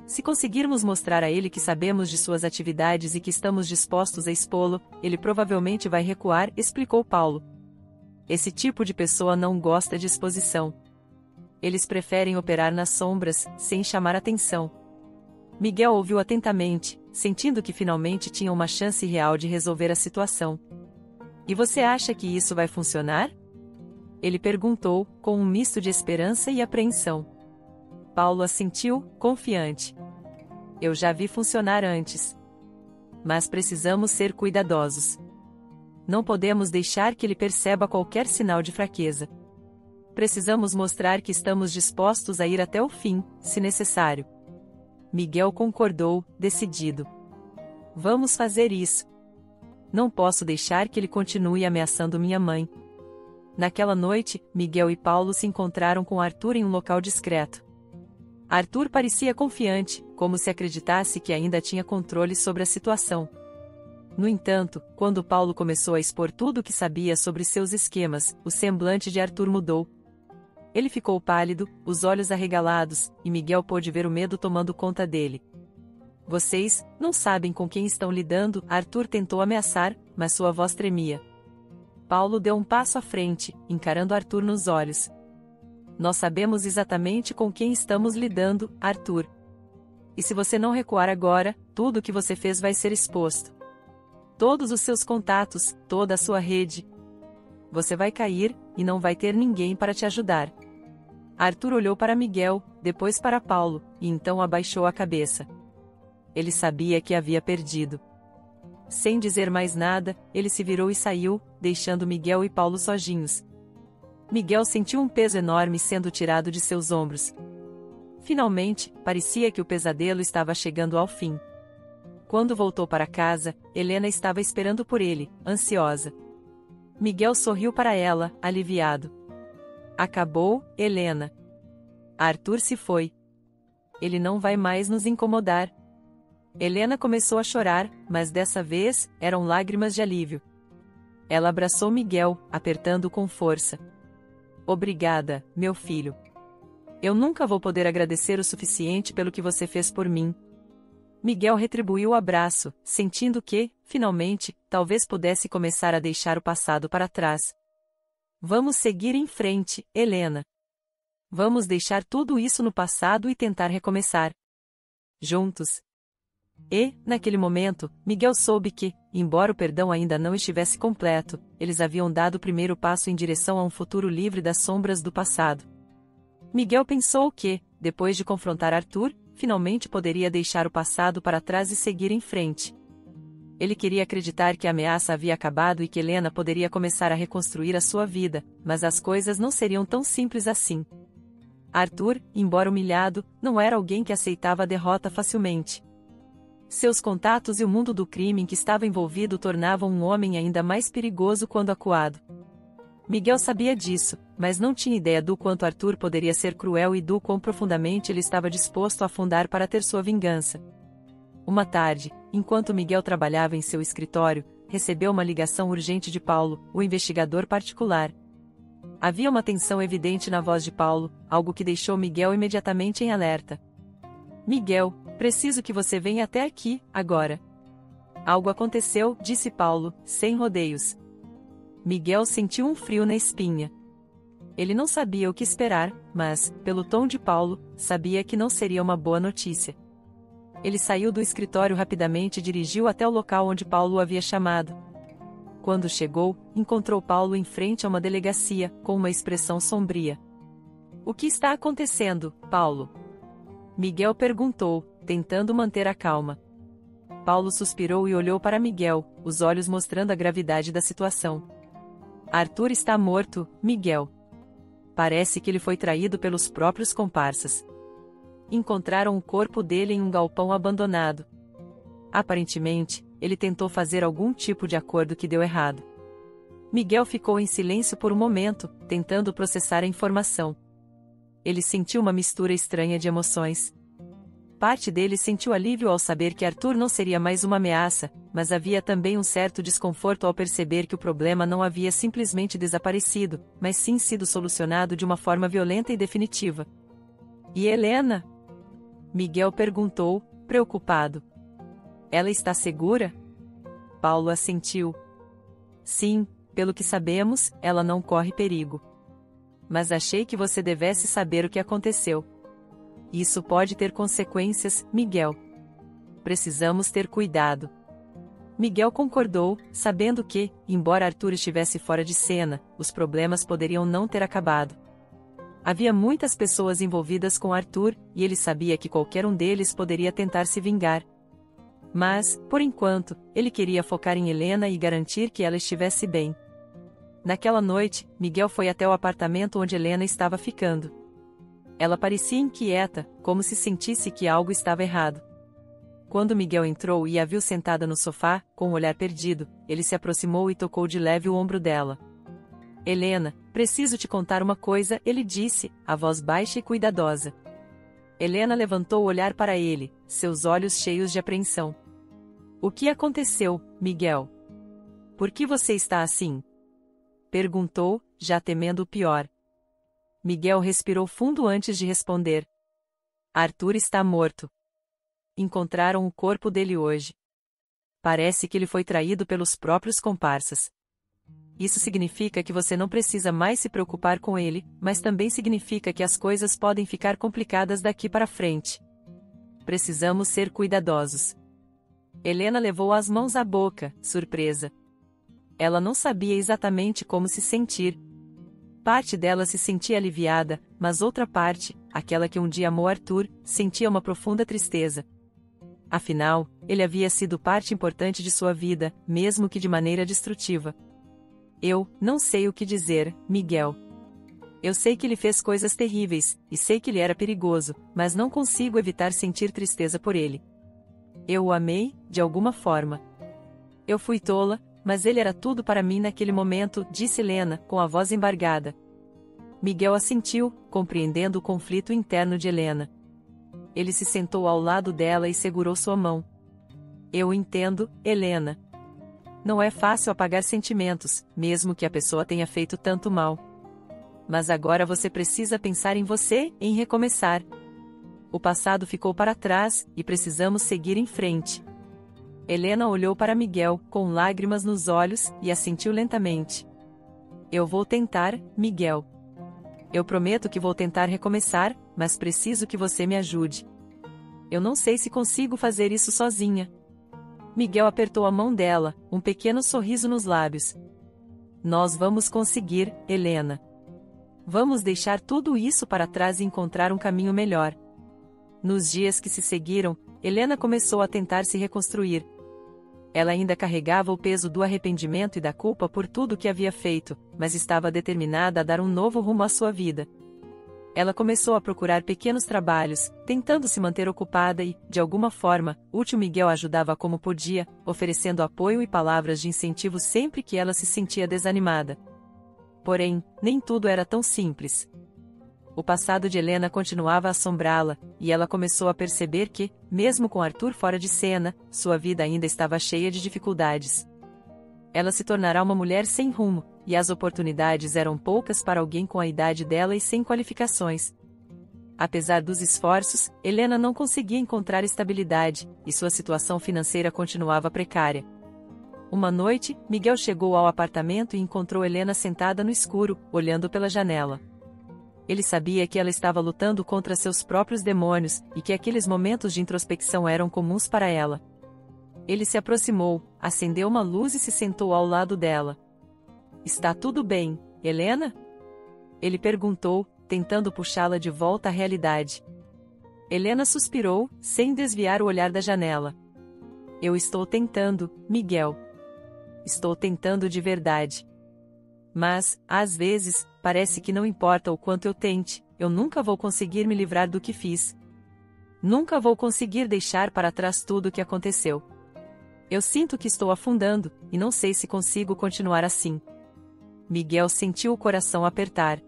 Se conseguirmos mostrar a ele que sabemos de suas atividades e que estamos dispostos a expô-lo, ele provavelmente vai recuar, explicou Paulo. Esse tipo de pessoa não gosta de exposição. Eles preferem operar nas sombras, sem chamar atenção. Miguel ouviu atentamente, sentindo que finalmente tinha uma chance real de resolver a situação. E você acha que isso vai funcionar? Ele perguntou, com um misto de esperança e apreensão. Paulo assentiu, confiante. Eu já vi funcionar antes. Mas precisamos ser cuidadosos. Não podemos deixar que ele perceba qualquer sinal de fraqueza. Precisamos mostrar que estamos dispostos a ir até o fim, se necessário. Miguel concordou, decidido. Vamos fazer isso. Não posso deixar que ele continue ameaçando minha mãe. Naquela noite, Miguel e Paulo se encontraram com Arthur em um local discreto. Arthur parecia confiante, como se acreditasse que ainda tinha controle sobre a situação. No entanto, quando Paulo começou a expor tudo o que sabia sobre seus esquemas, o semblante de Arthur mudou. Ele ficou pálido, os olhos arregalados, e Miguel pôde ver o medo tomando conta dele. Vocês não sabem com quem estão lidando, Arthur tentou ameaçar, mas sua voz tremia. Paulo deu um passo à frente, encarando Arthur nos olhos. Nós sabemos exatamente com quem estamos lidando, Arthur. E se você não recuar agora, tudo o que você fez vai ser exposto. Todos os seus contatos, toda a sua rede. Você vai cair, e não vai ter ninguém para te ajudar. Arthur olhou para Miguel, depois para Paulo, e então abaixou a cabeça. Ele sabia que havia perdido. Sem dizer mais nada, ele se virou e saiu, deixando Miguel e Paulo sozinhos. Miguel sentiu um peso enorme sendo tirado de seus ombros. Finalmente, parecia que o pesadelo estava chegando ao fim. Quando voltou para casa, Helena estava esperando por ele, ansiosa. Miguel sorriu para ela, aliviado. Acabou, Helena. Arthur se foi. Ele não vai mais nos incomodar. Helena começou a chorar, mas dessa vez, eram lágrimas de alívio. Ela abraçou Miguel, apertando-o com força. Obrigada, meu filho. Eu nunca vou poder agradecer o suficiente pelo que você fez por mim. Miguel retribuiu o abraço, sentindo que, finalmente, talvez pudesse começar a deixar o passado para trás. Vamos seguir em frente, Helena. Vamos deixar tudo isso no passado e tentar recomeçar. Juntos. E, naquele momento, Miguel soube que, embora o perdão ainda não estivesse completo, eles haviam dado o primeiro passo em direção a um futuro livre das sombras do passado. Miguel pensou que, depois de confrontar Arthur, finalmente poderia deixar o passado para trás e seguir em frente. Ele queria acreditar que a ameaça havia acabado e que Helena poderia começar a reconstruir a sua vida, mas as coisas não seriam tão simples assim. Arthur, embora humilhado, não era alguém que aceitava a derrota facilmente. Seus contatos e o mundo do crime em que estava envolvido tornavam um homem ainda mais perigoso quando acuado. Miguel sabia disso, mas não tinha ideia do quanto Arthur poderia ser cruel e do quão profundamente ele estava disposto a afundar para ter sua vingança. Uma tarde, enquanto Miguel trabalhava em seu escritório, recebeu uma ligação urgente de Paulo, o investigador particular. Havia uma tensão evidente na voz de Paulo, algo que deixou Miguel imediatamente em alerta. Miguel, preciso que você venha até aqui, agora. Algo aconteceu, disse Paulo, sem rodeios. Miguel sentiu um frio na espinha. Ele não sabia o que esperar, mas, pelo tom de Paulo, sabia que não seria uma boa notícia. Ele saiu do escritório rapidamente e dirigiu até o local onde Paulo o havia chamado. Quando chegou, encontrou Paulo em frente a uma delegacia, com uma expressão sombria. O que está acontecendo, Paulo? Miguel perguntou, tentando manter a calma. Paulo suspirou e olhou para Miguel, os olhos mostrando a gravidade da situação. Arthur está morto, Miguel. Parece que ele foi traído pelos próprios comparsas. Encontraram o corpo dele em um galpão abandonado. Aparentemente, ele tentou fazer algum tipo de acordo que deu errado. Miguel ficou em silêncio por um momento, tentando processar a informação. Ele sentiu uma mistura estranha de emoções. Parte dele sentiu alívio ao saber que Arthur não seria mais uma ameaça, mas havia também um certo desconforto ao perceber que o problema não havia simplesmente desaparecido, mas sim sido solucionado de uma forma violenta e definitiva. E Helena? Miguel perguntou, preocupado. Ela está segura? Paulo assentiu. Sim, pelo que sabemos, ela não corre perigo. Mas achei que você devesse saber o que aconteceu. Isso pode ter consequências, Miguel. Precisamos ter cuidado. Miguel concordou, sabendo que, embora Arthur estivesse fora de cena, os problemas poderiam não ter acabado. Havia muitas pessoas envolvidas com Arthur, e ele sabia que qualquer um deles poderia tentar se vingar. Mas, por enquanto, ele queria focar em Helena e garantir que ela estivesse bem. Naquela noite, Miguel foi até o apartamento onde Helena estava ficando. Ela parecia inquieta, como se sentisse que algo estava errado. Quando Miguel entrou e a viu sentada no sofá, com o olhar perdido, ele se aproximou e tocou de leve o ombro dela. Helena, preciso te contar uma coisa, ele disse, a voz baixa e cuidadosa. Helena levantou o olhar para ele, seus olhos cheios de apreensão. O que aconteceu, Miguel? Por que você está assim? Perguntou, já temendo o pior. Miguel respirou fundo antes de responder. Arthur está morto. Encontraram o corpo dele hoje. Parece que ele foi traído pelos próprios comparsas. Isso significa que você não precisa mais se preocupar com ele, mas também significa que as coisas podem ficar complicadas daqui para frente. Precisamos ser cuidadosos. Helena levou as mãos à boca, surpresa. Ela não sabia exatamente como se sentir. Parte dela se sentia aliviada, mas outra parte, aquela que um dia amou Arthur, sentia uma profunda tristeza. Afinal, ele havia sido parte importante de sua vida, mesmo que de maneira destrutiva. Eu não sei o que dizer, Miguel. Eu sei que ele fez coisas terríveis, e sei que ele era perigoso, mas não consigo evitar sentir tristeza por ele. Eu o amei, de alguma forma. Eu fui tola, mas ele era tudo para mim naquele momento, disse Helena, com a voz embargada. Miguel assentiu, compreendendo o conflito interno de Helena. Ele se sentou ao lado dela e segurou sua mão. Eu entendo, Helena. Não é fácil apagar sentimentos, mesmo que a pessoa tenha feito tanto mal. Mas agora você precisa pensar em você, em recomeçar. O passado ficou para trás, e precisamos seguir em frente. Helena olhou para Miguel, com lágrimas nos olhos, e assentiu lentamente. Eu vou tentar, Miguel. Eu prometo que vou tentar recomeçar, mas preciso que você me ajude. Eu não sei se consigo fazer isso sozinha. Miguel apertou a mão dela, um pequeno sorriso nos lábios. Nós vamos conseguir, Helena. Vamos deixar tudo isso para trás e encontrar um caminho melhor. Nos dias que se seguiram, Helena começou a tentar se reconstruir. Ela ainda carregava o peso do arrependimento e da culpa por tudo que havia feito, mas estava determinada a dar um novo rumo à sua vida. Ela começou a procurar pequenos trabalhos, tentando se manter ocupada e, de alguma forma, o tio Miguel ajudava como podia, oferecendo apoio e palavras de incentivo sempre que ela se sentia desanimada. Porém, nem tudo era tão simples. O passado de Helena continuava a assombrá-la, e ela começou a perceber que, mesmo com Arthur fora de cena, sua vida ainda estava cheia de dificuldades. Ela se tornará uma mulher sem rumo, e as oportunidades eram poucas para alguém com a idade dela e sem qualificações. Apesar dos esforços, Helena não conseguia encontrar estabilidade, e sua situação financeira continuava precária. Uma noite, Miguel chegou ao apartamento e encontrou Helena sentada no escuro, olhando pela janela. Ele sabia que ela estava lutando contra seus próprios demônios, e que aqueles momentos de introspecção eram comuns para ela. Ele se aproximou, acendeu uma luz e se sentou ao lado dela. Está tudo bem, Helena? Ele perguntou, tentando puxá-la de volta à realidade. Helena suspirou, sem desviar o olhar da janela. Eu estou tentando, Miguel. Estou tentando de verdade. Mas, às vezes, parece que não importa o quanto eu tente, eu nunca vou conseguir me livrar do que fiz. Nunca vou conseguir deixar para trás tudo o que aconteceu. Eu sinto que estou afundando, e não sei se consigo continuar assim. Miguel sentiu o coração apertar.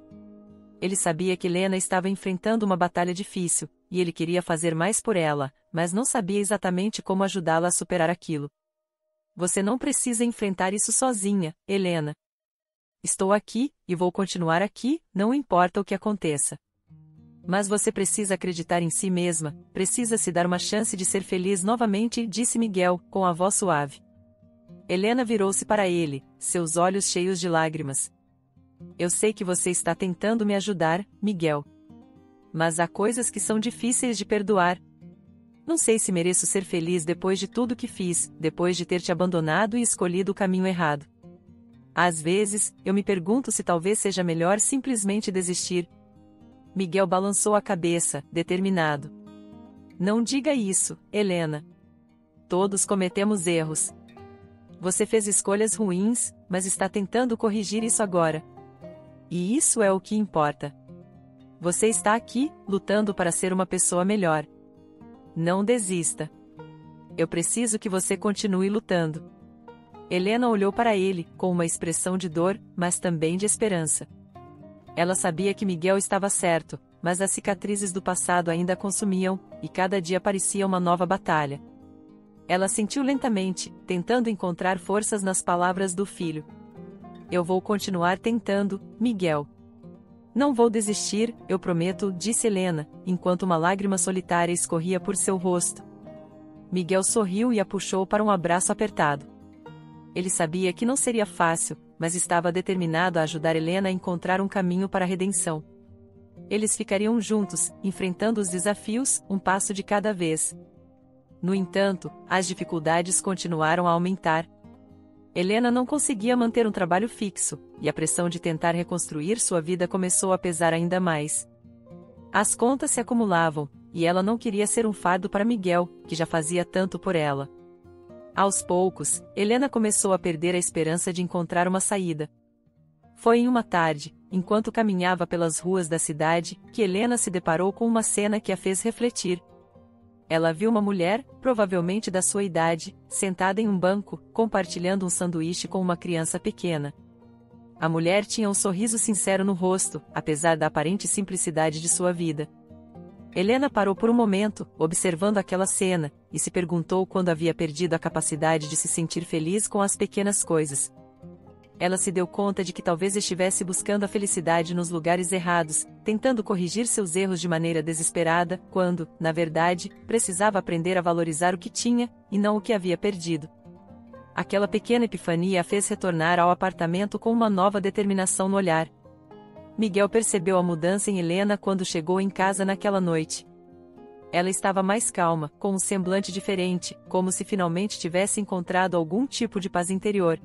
Ele sabia que Helena estava enfrentando uma batalha difícil, e ele queria fazer mais por ela, mas não sabia exatamente como ajudá-la a superar aquilo. Você não precisa enfrentar isso sozinha, Helena. Estou aqui, e vou continuar aqui, não importa o que aconteça. Mas você precisa acreditar em si mesma, precisa se dar uma chance de ser feliz novamente, disse Miguel, com a voz suave. Helena virou-se para ele, seus olhos cheios de lágrimas. Eu sei que você está tentando me ajudar, Miguel. Mas há coisas que são difíceis de perdoar. Não sei se mereço ser feliz depois de tudo que fiz, depois de ter te abandonado e escolhido o caminho errado. Às vezes, eu me pergunto se talvez seja melhor simplesmente desistir. Miguel balançou a cabeça, determinado. Não diga isso, Helena. Todos cometemos erros. Você fez escolhas ruins, mas está tentando corrigir isso agora. E isso é o que importa. Você está aqui, lutando para ser uma pessoa melhor. Não desista. Eu preciso que você continue lutando. Helena olhou para ele, com uma expressão de dor, mas também de esperança. Ela sabia que Miguel estava certo, mas as cicatrizes do passado ainda a consumiam, e cada dia parecia uma nova batalha. Ela sentiu lentamente, tentando encontrar forças nas palavras do filho. Eu vou continuar tentando, Miguel. Não vou desistir, eu prometo, disse Helena, enquanto uma lágrima solitária escorria por seu rosto. Miguel sorriu e a puxou para um abraço apertado. Ele sabia que não seria fácil, mas estava determinado a ajudar Helena a encontrar um caminho para a redenção. Eles ficariam juntos, enfrentando os desafios, um passo de cada vez. No entanto, as dificuldades continuaram a aumentar. Helena não conseguia manter um trabalho fixo, e a pressão de tentar reconstruir sua vida começou a pesar ainda mais. As contas se acumulavam, e ela não queria ser um fardo para Miguel, que já fazia tanto por ela. Aos poucos, Helena começou a perder a esperança de encontrar uma saída. Foi em uma tarde, enquanto caminhava pelas ruas da cidade, que Helena se deparou com uma cena que a fez refletir. Ela viu uma mulher, provavelmente da sua idade, sentada em um banco, compartilhando um sanduíche com uma criança pequena. A mulher tinha um sorriso sincero no rosto, apesar da aparente simplicidade de sua vida. Helena parou por um momento, observando aquela cena, e se perguntou quando havia perdido a capacidade de se sentir feliz com as pequenas coisas. Ela se deu conta de que talvez estivesse buscando a felicidade nos lugares errados, tentando corrigir seus erros de maneira desesperada, quando, na verdade, precisava aprender a valorizar o que tinha, e não o que havia perdido. Aquela pequena epifania a fez retornar ao apartamento com uma nova determinação no olhar. Miguel percebeu a mudança em Helena quando chegou em casa naquela noite. Ela estava mais calma, com um semblante diferente, como se finalmente tivesse encontrado algum tipo de paz interior.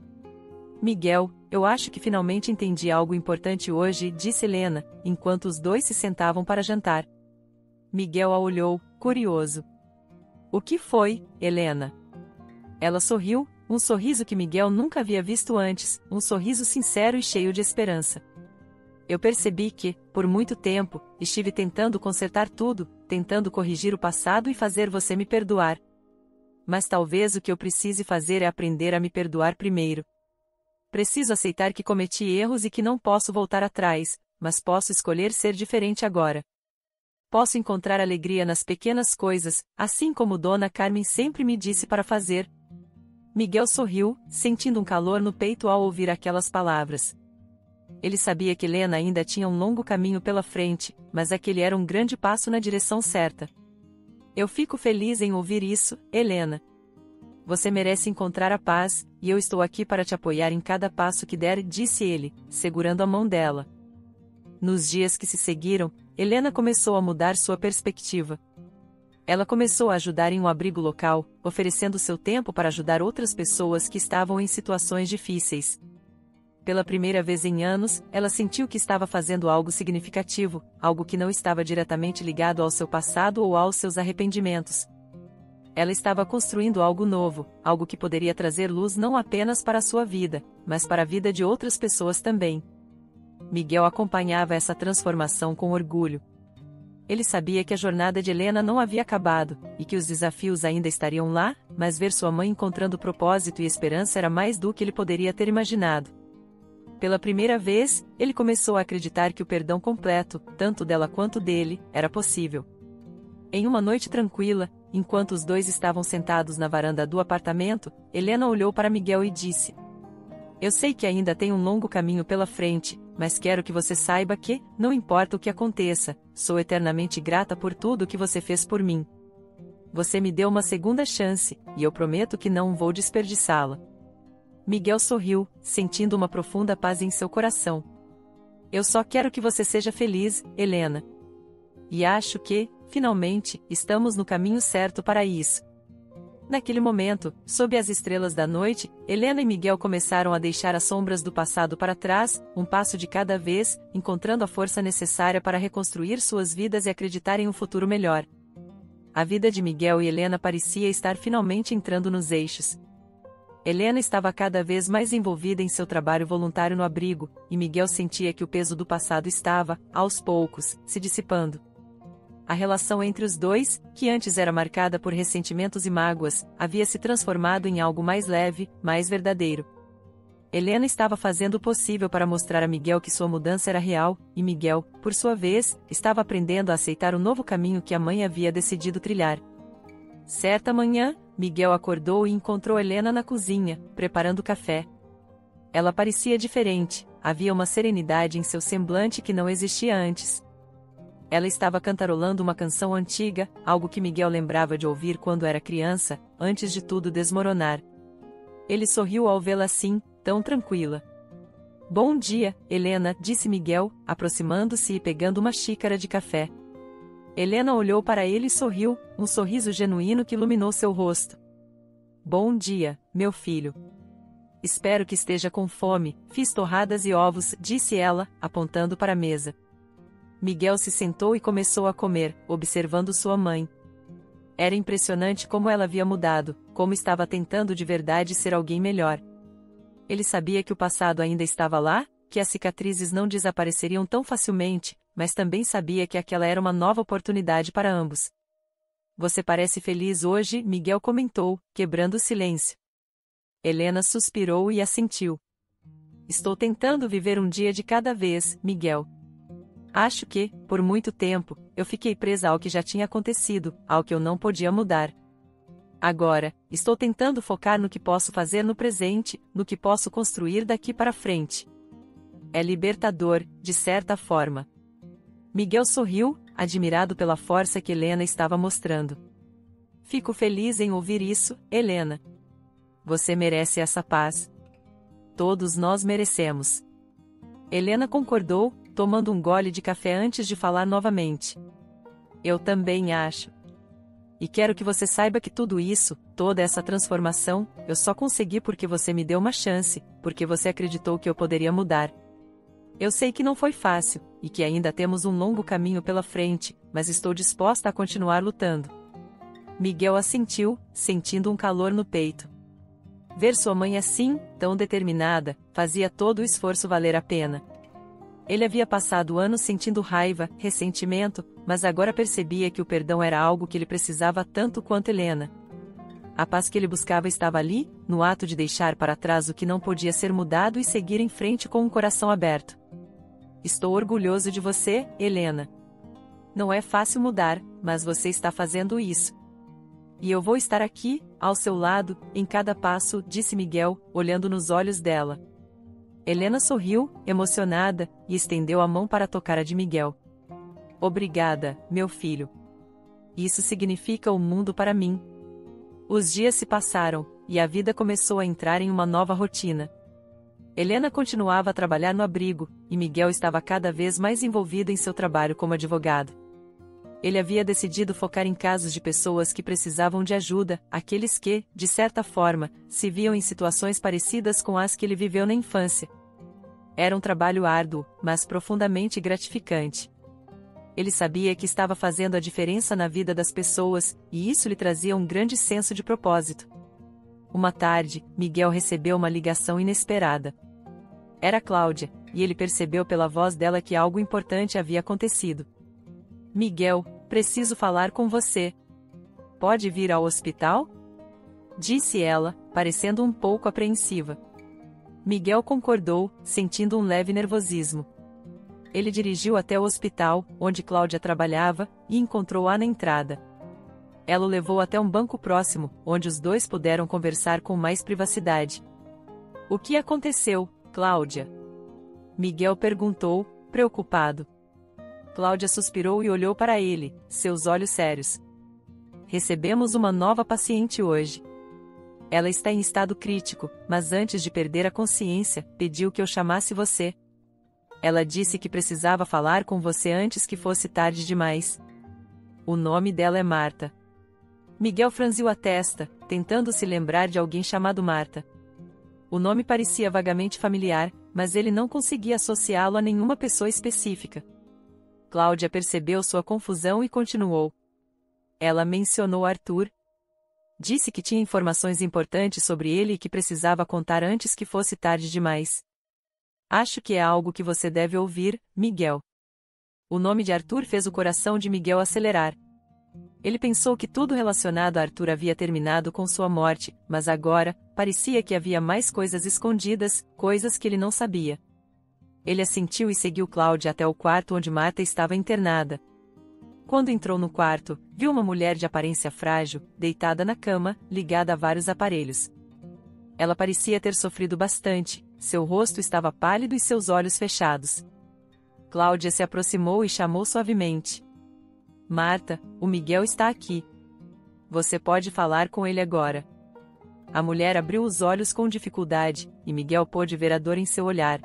Miguel, eu acho que finalmente entendi algo importante hoje, disse Helena, enquanto os dois se sentavam para jantar. Miguel a olhou, curioso. O que foi, Helena? Ela sorriu, um sorriso que Miguel nunca havia visto antes, um sorriso sincero e cheio de esperança. Eu percebi que, por muito tempo, estive tentando consertar tudo, tentando corrigir o passado e fazer você me perdoar. Mas talvez o que eu precise fazer é aprender a me perdoar primeiro. Preciso aceitar que cometi erros e que não posso voltar atrás, mas posso escolher ser diferente agora. Posso encontrar alegria nas pequenas coisas, assim como Dona Carmen sempre me disse para fazer. Miguel sorriu, sentindo um calor no peito ao ouvir aquelas palavras. Ele sabia que Helena ainda tinha um longo caminho pela frente, mas aquele era um grande passo na direção certa. Eu fico feliz em ouvir isso, Helena. Você merece encontrar a paz, e eu estou aqui para te apoiar em cada passo que der, disse ele, segurando a mão dela. Nos dias que se seguiram, Helena começou a mudar sua perspectiva. Ela começou a ajudar em um abrigo local, oferecendo seu tempo para ajudar outras pessoas que estavam em situações difíceis. Pela primeira vez em anos, ela sentiu que estava fazendo algo significativo, algo que não estava diretamente ligado ao seu passado ou aos seus arrependimentos. Ela estava construindo algo novo, algo que poderia trazer luz não apenas para a sua vida, mas para a vida de outras pessoas também. Miguel acompanhava essa transformação com orgulho. Ele sabia que a jornada de Helena não havia acabado, e que os desafios ainda estariam lá, mas ver sua mãe encontrando propósito e esperança era mais do que ele poderia ter imaginado. Pela primeira vez, ele começou a acreditar que o perdão completo, tanto dela quanto dele, era possível. Em uma noite tranquila, enquanto os dois estavam sentados na varanda do apartamento, Helena olhou para Miguel e disse: Eu sei que ainda tem um longo caminho pela frente, mas quero que você saiba que, não importa o que aconteça, sou eternamente grata por tudo que você fez por mim. Você me deu uma segunda chance, e eu prometo que não vou desperdiçá-la. Miguel sorriu, sentindo uma profunda paz em seu coração. Eu só quero que você seja feliz, Helena. E acho que, finalmente, estamos no caminho certo para isso. Naquele momento, sob as estrelas da noite, Helena e Miguel começaram a deixar as sombras do passado para trás, um passo de cada vez, encontrando a força necessária para reconstruir suas vidas e acreditar em um futuro melhor. A vida de Miguel e Helena parecia estar finalmente entrando nos eixos. Helena estava cada vez mais envolvida em seu trabalho voluntário no abrigo, e Miguel sentia que o peso do passado estava, aos poucos, se dissipando. A relação entre os dois, que antes era marcada por ressentimentos e mágoas, havia se transformado em algo mais leve, mais verdadeiro. Helena estava fazendo o possível para mostrar a Miguel que sua mudança era real, e Miguel, por sua vez, estava aprendendo a aceitar o novo caminho que a mãe havia decidido trilhar. Certa manhã, Miguel acordou e encontrou Helena na cozinha, preparando café. Ela parecia diferente, havia uma serenidade em seu semblante que não existia antes. Ela estava cantarolando uma canção antiga, algo que Miguel lembrava de ouvir quando era criança, antes de tudo desmoronar. Ele sorriu ao vê-la assim, tão tranquila. Bom dia, Helena, disse Miguel, aproximando-se e pegando uma xícara de café. Helena olhou para ele e sorriu, um sorriso genuíno que iluminou seu rosto. Bom dia, meu filho. Espero que esteja com fome, fiz torradas e ovos, disse ela, apontando para a mesa. Miguel se sentou e começou a comer, observando sua mãe. Era impressionante como ela havia mudado, como estava tentando de verdade ser alguém melhor. Ele sabia que o passado ainda estava lá, que as cicatrizes não desapareceriam tão facilmente, mas também sabia que aquela era uma nova oportunidade para ambos. Você parece feliz hoje, Miguel comentou, quebrando o silêncio. Helena suspirou e assentiu. Estou tentando viver um dia de cada vez, Miguel. Acho que, por muito tempo, eu fiquei presa ao que já tinha acontecido, ao que eu não podia mudar. Agora, estou tentando focar no que posso fazer no presente, no que posso construir daqui para frente. É libertador, de certa forma. Miguel sorriu, admirado pela força que Helena estava mostrando. Fico feliz em ouvir isso, Helena. Você merece essa paz. Todos nós merecemos. Helena concordou, tomando um gole de café antes de falar novamente. Eu também acho. E quero que você saiba que tudo isso, toda essa transformação, eu só consegui porque você me deu uma chance, porque você acreditou que eu poderia mudar. Eu sei que não foi fácil, e que ainda temos um longo caminho pela frente, mas estou disposta a continuar lutando. Miguel assentiu, sentindo um calor no peito. Ver sua mãe assim, tão determinada, fazia todo o esforço valer a pena. Ele havia passado anos sentindo raiva, ressentimento, mas agora percebia que o perdão era algo que ele precisava tanto quanto Helena. A paz que ele buscava estava ali, no ato de deixar para trás o que não podia ser mudado e seguir em frente com um coração aberto. Estou orgulhoso de você, Helena. Não é fácil mudar, mas você está fazendo isso. E eu vou estar aqui, ao seu lado, em cada passo, disse Miguel, olhando nos olhos dela. Helena sorriu, emocionada, e estendeu a mão para tocar a de Miguel. Obrigada, meu filho. Isso significa o mundo para mim. Os dias se passaram, e a vida começou a entrar em uma nova rotina. Helena continuava a trabalhar no abrigo, e Miguel estava cada vez mais envolvido em seu trabalho como advogado. Ele havia decidido focar em casos de pessoas que precisavam de ajuda, aqueles que, de certa forma, se viam em situações parecidas com as que ele viveu na infância. Era um trabalho árduo, mas profundamente gratificante. Ele sabia que estava fazendo a diferença na vida das pessoas, e isso lhe trazia um grande senso de propósito. Uma tarde, Miguel recebeu uma ligação inesperada. Era Cláudia, e ele percebeu pela voz dela que algo importante havia acontecido. Miguel, preciso falar com você. Pode vir ao hospital? Disse ela, parecendo um pouco apreensiva. Miguel concordou, sentindo um leve nervosismo. Ele dirigiu até o hospital, onde Cláudia trabalhava, e encontrou-a na entrada. Ela o levou até um banco próximo, onde os dois puderam conversar com mais privacidade. O que aconteceu, Cláudia? Miguel perguntou, preocupado. Cláudia suspirou e olhou para ele, seus olhos sérios. Recebemos uma nova paciente hoje. Ela está em estado crítico, mas antes de perder a consciência, pediu que eu chamasse você. Ela disse que precisava falar com você antes que fosse tarde demais. O nome dela é Marta. Miguel franziu a testa, tentando se lembrar de alguém chamado Marta. O nome parecia vagamente familiar, mas ele não conseguia associá-lo a nenhuma pessoa específica. Cláudia percebeu sua confusão e continuou. Ela mencionou Arthur. Disse que tinha informações importantes sobre ele e que precisava contar antes que fosse tarde demais. Acho que é algo que você deve ouvir, Miguel. O nome de Arthur fez o coração de Miguel acelerar. Ele pensou que tudo relacionado a Arthur havia terminado com sua morte, mas agora, parecia que havia mais coisas escondidas, coisas que ele não sabia. Ele assentiu e seguiu Cláudia até o quarto onde Marta estava internada. Quando entrou no quarto, viu uma mulher de aparência frágil, deitada na cama, ligada a vários aparelhos. Ela parecia ter sofrido bastante, seu rosto estava pálido e seus olhos fechados. Cláudia se aproximou e chamou suavemente. Marta, o Miguel está aqui. Você pode falar com ele agora. A mulher abriu os olhos com dificuldade, e Miguel pôde ver a dor em seu olhar.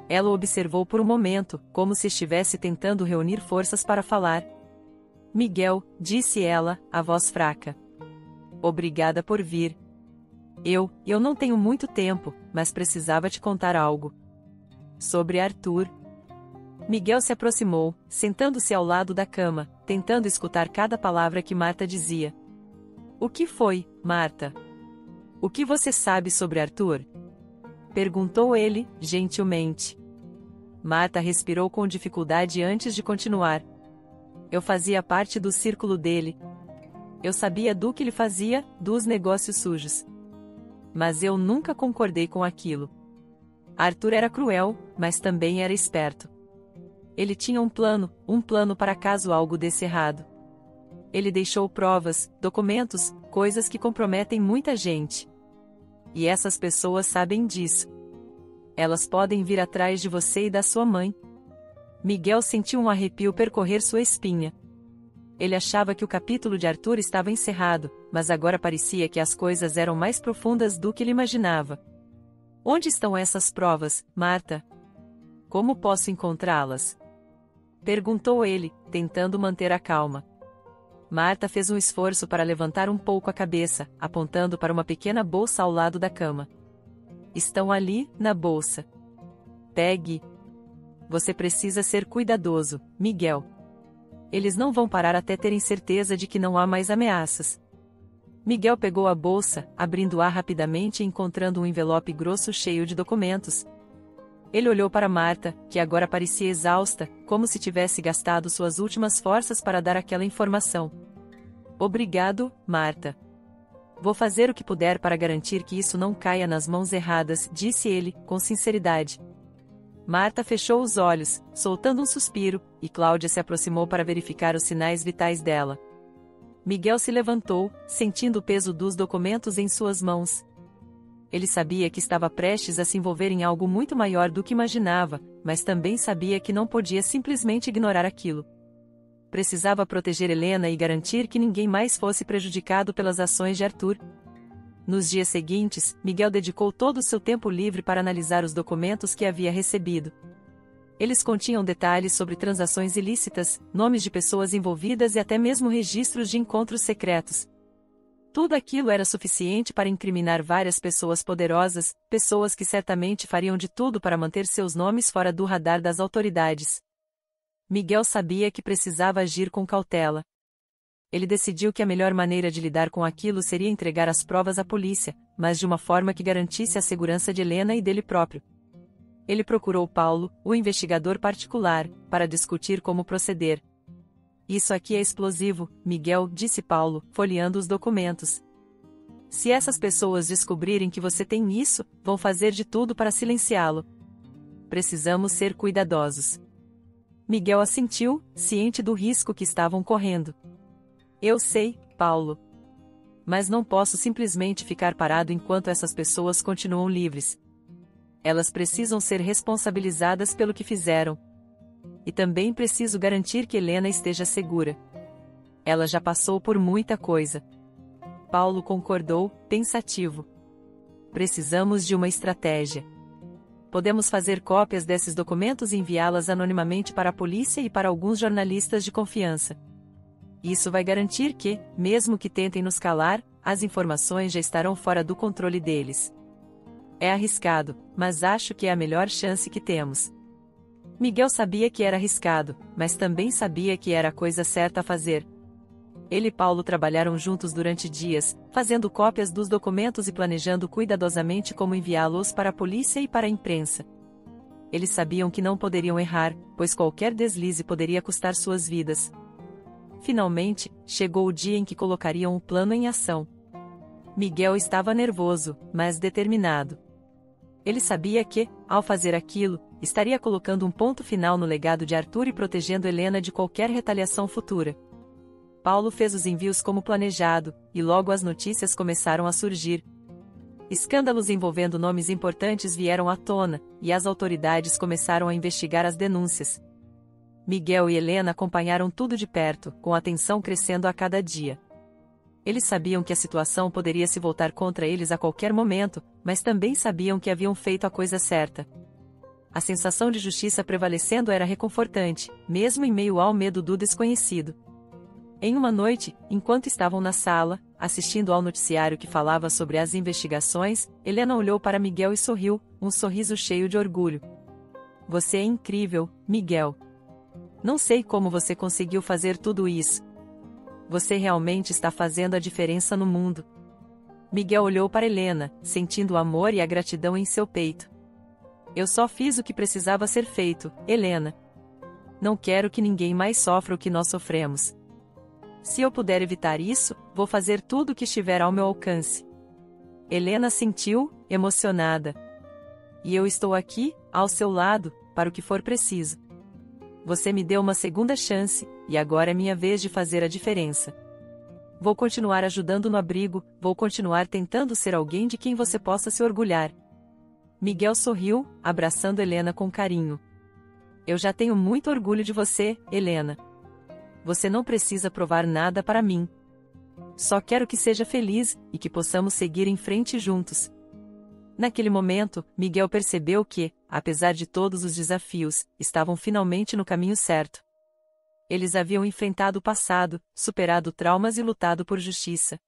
Ela o observou por um momento, como se estivesse tentando reunir forças para falar. Miguel, disse ela, a voz fraca. Obrigada por vir. Eu não tenho muito tempo, mas precisava te contar algo. Sobre Arthur. Miguel se aproximou, sentando-se ao lado da cama, tentando escutar cada palavra que Marta dizia. O que foi, Marta? O que você sabe sobre Arthur? Perguntou ele, gentilmente. Marta respirou com dificuldade antes de continuar. Eu fazia parte do círculo dele. Eu sabia do que ele fazia, dos negócios sujos. Mas eu nunca concordei com aquilo. Arthur era cruel, mas também era esperto. Ele tinha um plano para caso algo desse errado. Ele deixou provas, documentos, coisas que comprometem muita gente. E essas pessoas sabem disso. Elas podem vir atrás de você e da sua mãe. Miguel sentiu um arrepio percorrer sua espinha. Ele achava que o capítulo de Arthur estava encerrado, mas agora parecia que as coisas eram mais profundas do que ele imaginava. Onde estão essas provas, Marta? Como posso encontrá-las? Perguntou ele, tentando manter a calma. Marta fez um esforço para levantar um pouco a cabeça, apontando para uma pequena bolsa ao lado da cama. Estão ali, na bolsa. Pegue. Você precisa ser cuidadoso, Miguel. Eles não vão parar até terem certeza de que não há mais ameaças. Miguel pegou a bolsa, abrindo-a rapidamente e encontrando um envelope grosso cheio de documentos. Ele olhou para Marta, que agora parecia exausta, como se tivesse gastado suas últimas forças para dar aquela informação. Obrigado, Marta. Vou fazer o que puder para garantir que isso não caia nas mãos erradas, disse ele, com sinceridade. Marta fechou os olhos, soltando um suspiro, e Cláudia se aproximou para verificar os sinais vitais dela. Miguel se levantou, sentindo o peso dos documentos em suas mãos. Ele sabia que estava prestes a se envolver em algo muito maior do que imaginava, mas também sabia que não podia simplesmente ignorar aquilo. Precisava proteger Helena e garantir que ninguém mais fosse prejudicado pelas ações de Arthur. Nos dias seguintes, Miguel dedicou todo o seu tempo livre para analisar os documentos que havia recebido. Eles continham detalhes sobre transações ilícitas, nomes de pessoas envolvidas e até mesmo registros de encontros secretos. Tudo aquilo era suficiente para incriminar várias pessoas poderosas, pessoas que certamente fariam de tudo para manter seus nomes fora do radar das autoridades. Miguel sabia que precisava agir com cautela. Ele decidiu que a melhor maneira de lidar com aquilo seria entregar as provas à polícia, mas de uma forma que garantisse a segurança de Helena e dele próprio. Ele procurou Paulo, o investigador particular, para discutir como proceder. Isso aqui é explosivo, Miguel, disse Paulo, folheando os documentos. Se essas pessoas descobrirem que você tem isso, vão fazer de tudo para silenciá-lo. Precisamos ser cuidadosos. Miguel assentiu, ciente do risco que estavam correndo. Eu sei, Paulo. Mas não posso simplesmente ficar parado enquanto essas pessoas continuam livres. Elas precisam ser responsabilizadas pelo que fizeram. E também preciso garantir que Helena esteja segura. Ela já passou por muita coisa. Paulo concordou, pensativo. Precisamos de uma estratégia. Podemos fazer cópias desses documentos e enviá-las anonimamente para a polícia e para alguns jornalistas de confiança. Isso vai garantir que, mesmo que tentem nos calar, as informações já estarão fora do controle deles. É arriscado, mas acho que é a melhor chance que temos. Miguel sabia que era arriscado, mas também sabia que era a coisa certa a fazer. Ele e Paulo trabalharam juntos durante dias, fazendo cópias dos documentos e planejando cuidadosamente como enviá-los para a polícia e para a imprensa. Eles sabiam que não poderiam errar, pois qualquer deslize poderia custar suas vidas. Finalmente, chegou o dia em que colocariam o plano em ação. Miguel estava nervoso, mas determinado. Ele sabia que, ao fazer aquilo, estaria colocando um ponto final no legado de Arthur e protegendo Helena de qualquer retaliação futura. Paulo fez os envios como planejado, e logo as notícias começaram a surgir. Escândalos envolvendo nomes importantes vieram à tona, e as autoridades começaram a investigar as denúncias. Miguel e Helena acompanharam tudo de perto, com a tensão crescendo a cada dia. Eles sabiam que a situação poderia se voltar contra eles a qualquer momento, mas também sabiam que haviam feito a coisa certa. A sensação de justiça prevalecendo era reconfortante, mesmo em meio ao medo do desconhecido. Em uma noite, enquanto estavam na sala, assistindo ao noticiário que falava sobre as investigações, Helena olhou para Miguel e sorriu, um sorriso cheio de orgulho. Você é incrível, Miguel. Não sei como você conseguiu fazer tudo isso. Você realmente está fazendo a diferença no mundo. Miguel olhou para Helena, sentindo o amor e a gratidão em seu peito. Eu só fiz o que precisava ser feito, Helena. Não quero que ninguém mais sofra o que nós sofremos. Se eu puder evitar isso, vou fazer tudo o que estiver ao meu alcance. Helena sentiu, emocionada. E eu estou aqui, ao seu lado, para o que for preciso. Você me deu uma segunda chance, e agora é minha vez de fazer a diferença. Vou continuar ajudando no abrigo, vou continuar tentando ser alguém de quem você possa se orgulhar. Miguel sorriu, abraçando Helena com carinho. Eu já tenho muito orgulho de você, Helena. Você não precisa provar nada para mim. Só quero que seja feliz, e que possamos seguir em frente juntos. Naquele momento, Miguel percebeu que, apesar de todos os desafios, estavam finalmente no caminho certo. Eles haviam enfrentado o passado, superado traumas e lutado por justiça.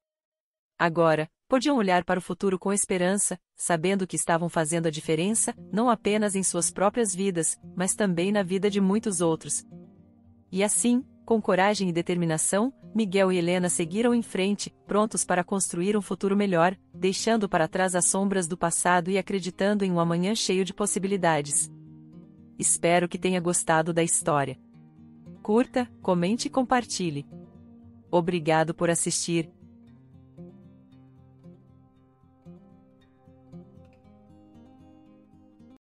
Agora, podiam olhar para o futuro com esperança, sabendo que estavam fazendo a diferença, não apenas em suas próprias vidas, mas também na vida de muitos outros. E assim, com coragem e determinação, Miguel e Helena seguiram em frente, prontos para construir um futuro melhor, deixando para trás as sombras do passado e acreditando em um amanhã cheio de possibilidades. Espero que tenha gostado da história. Curta, comente e compartilhe. Obrigado por assistir.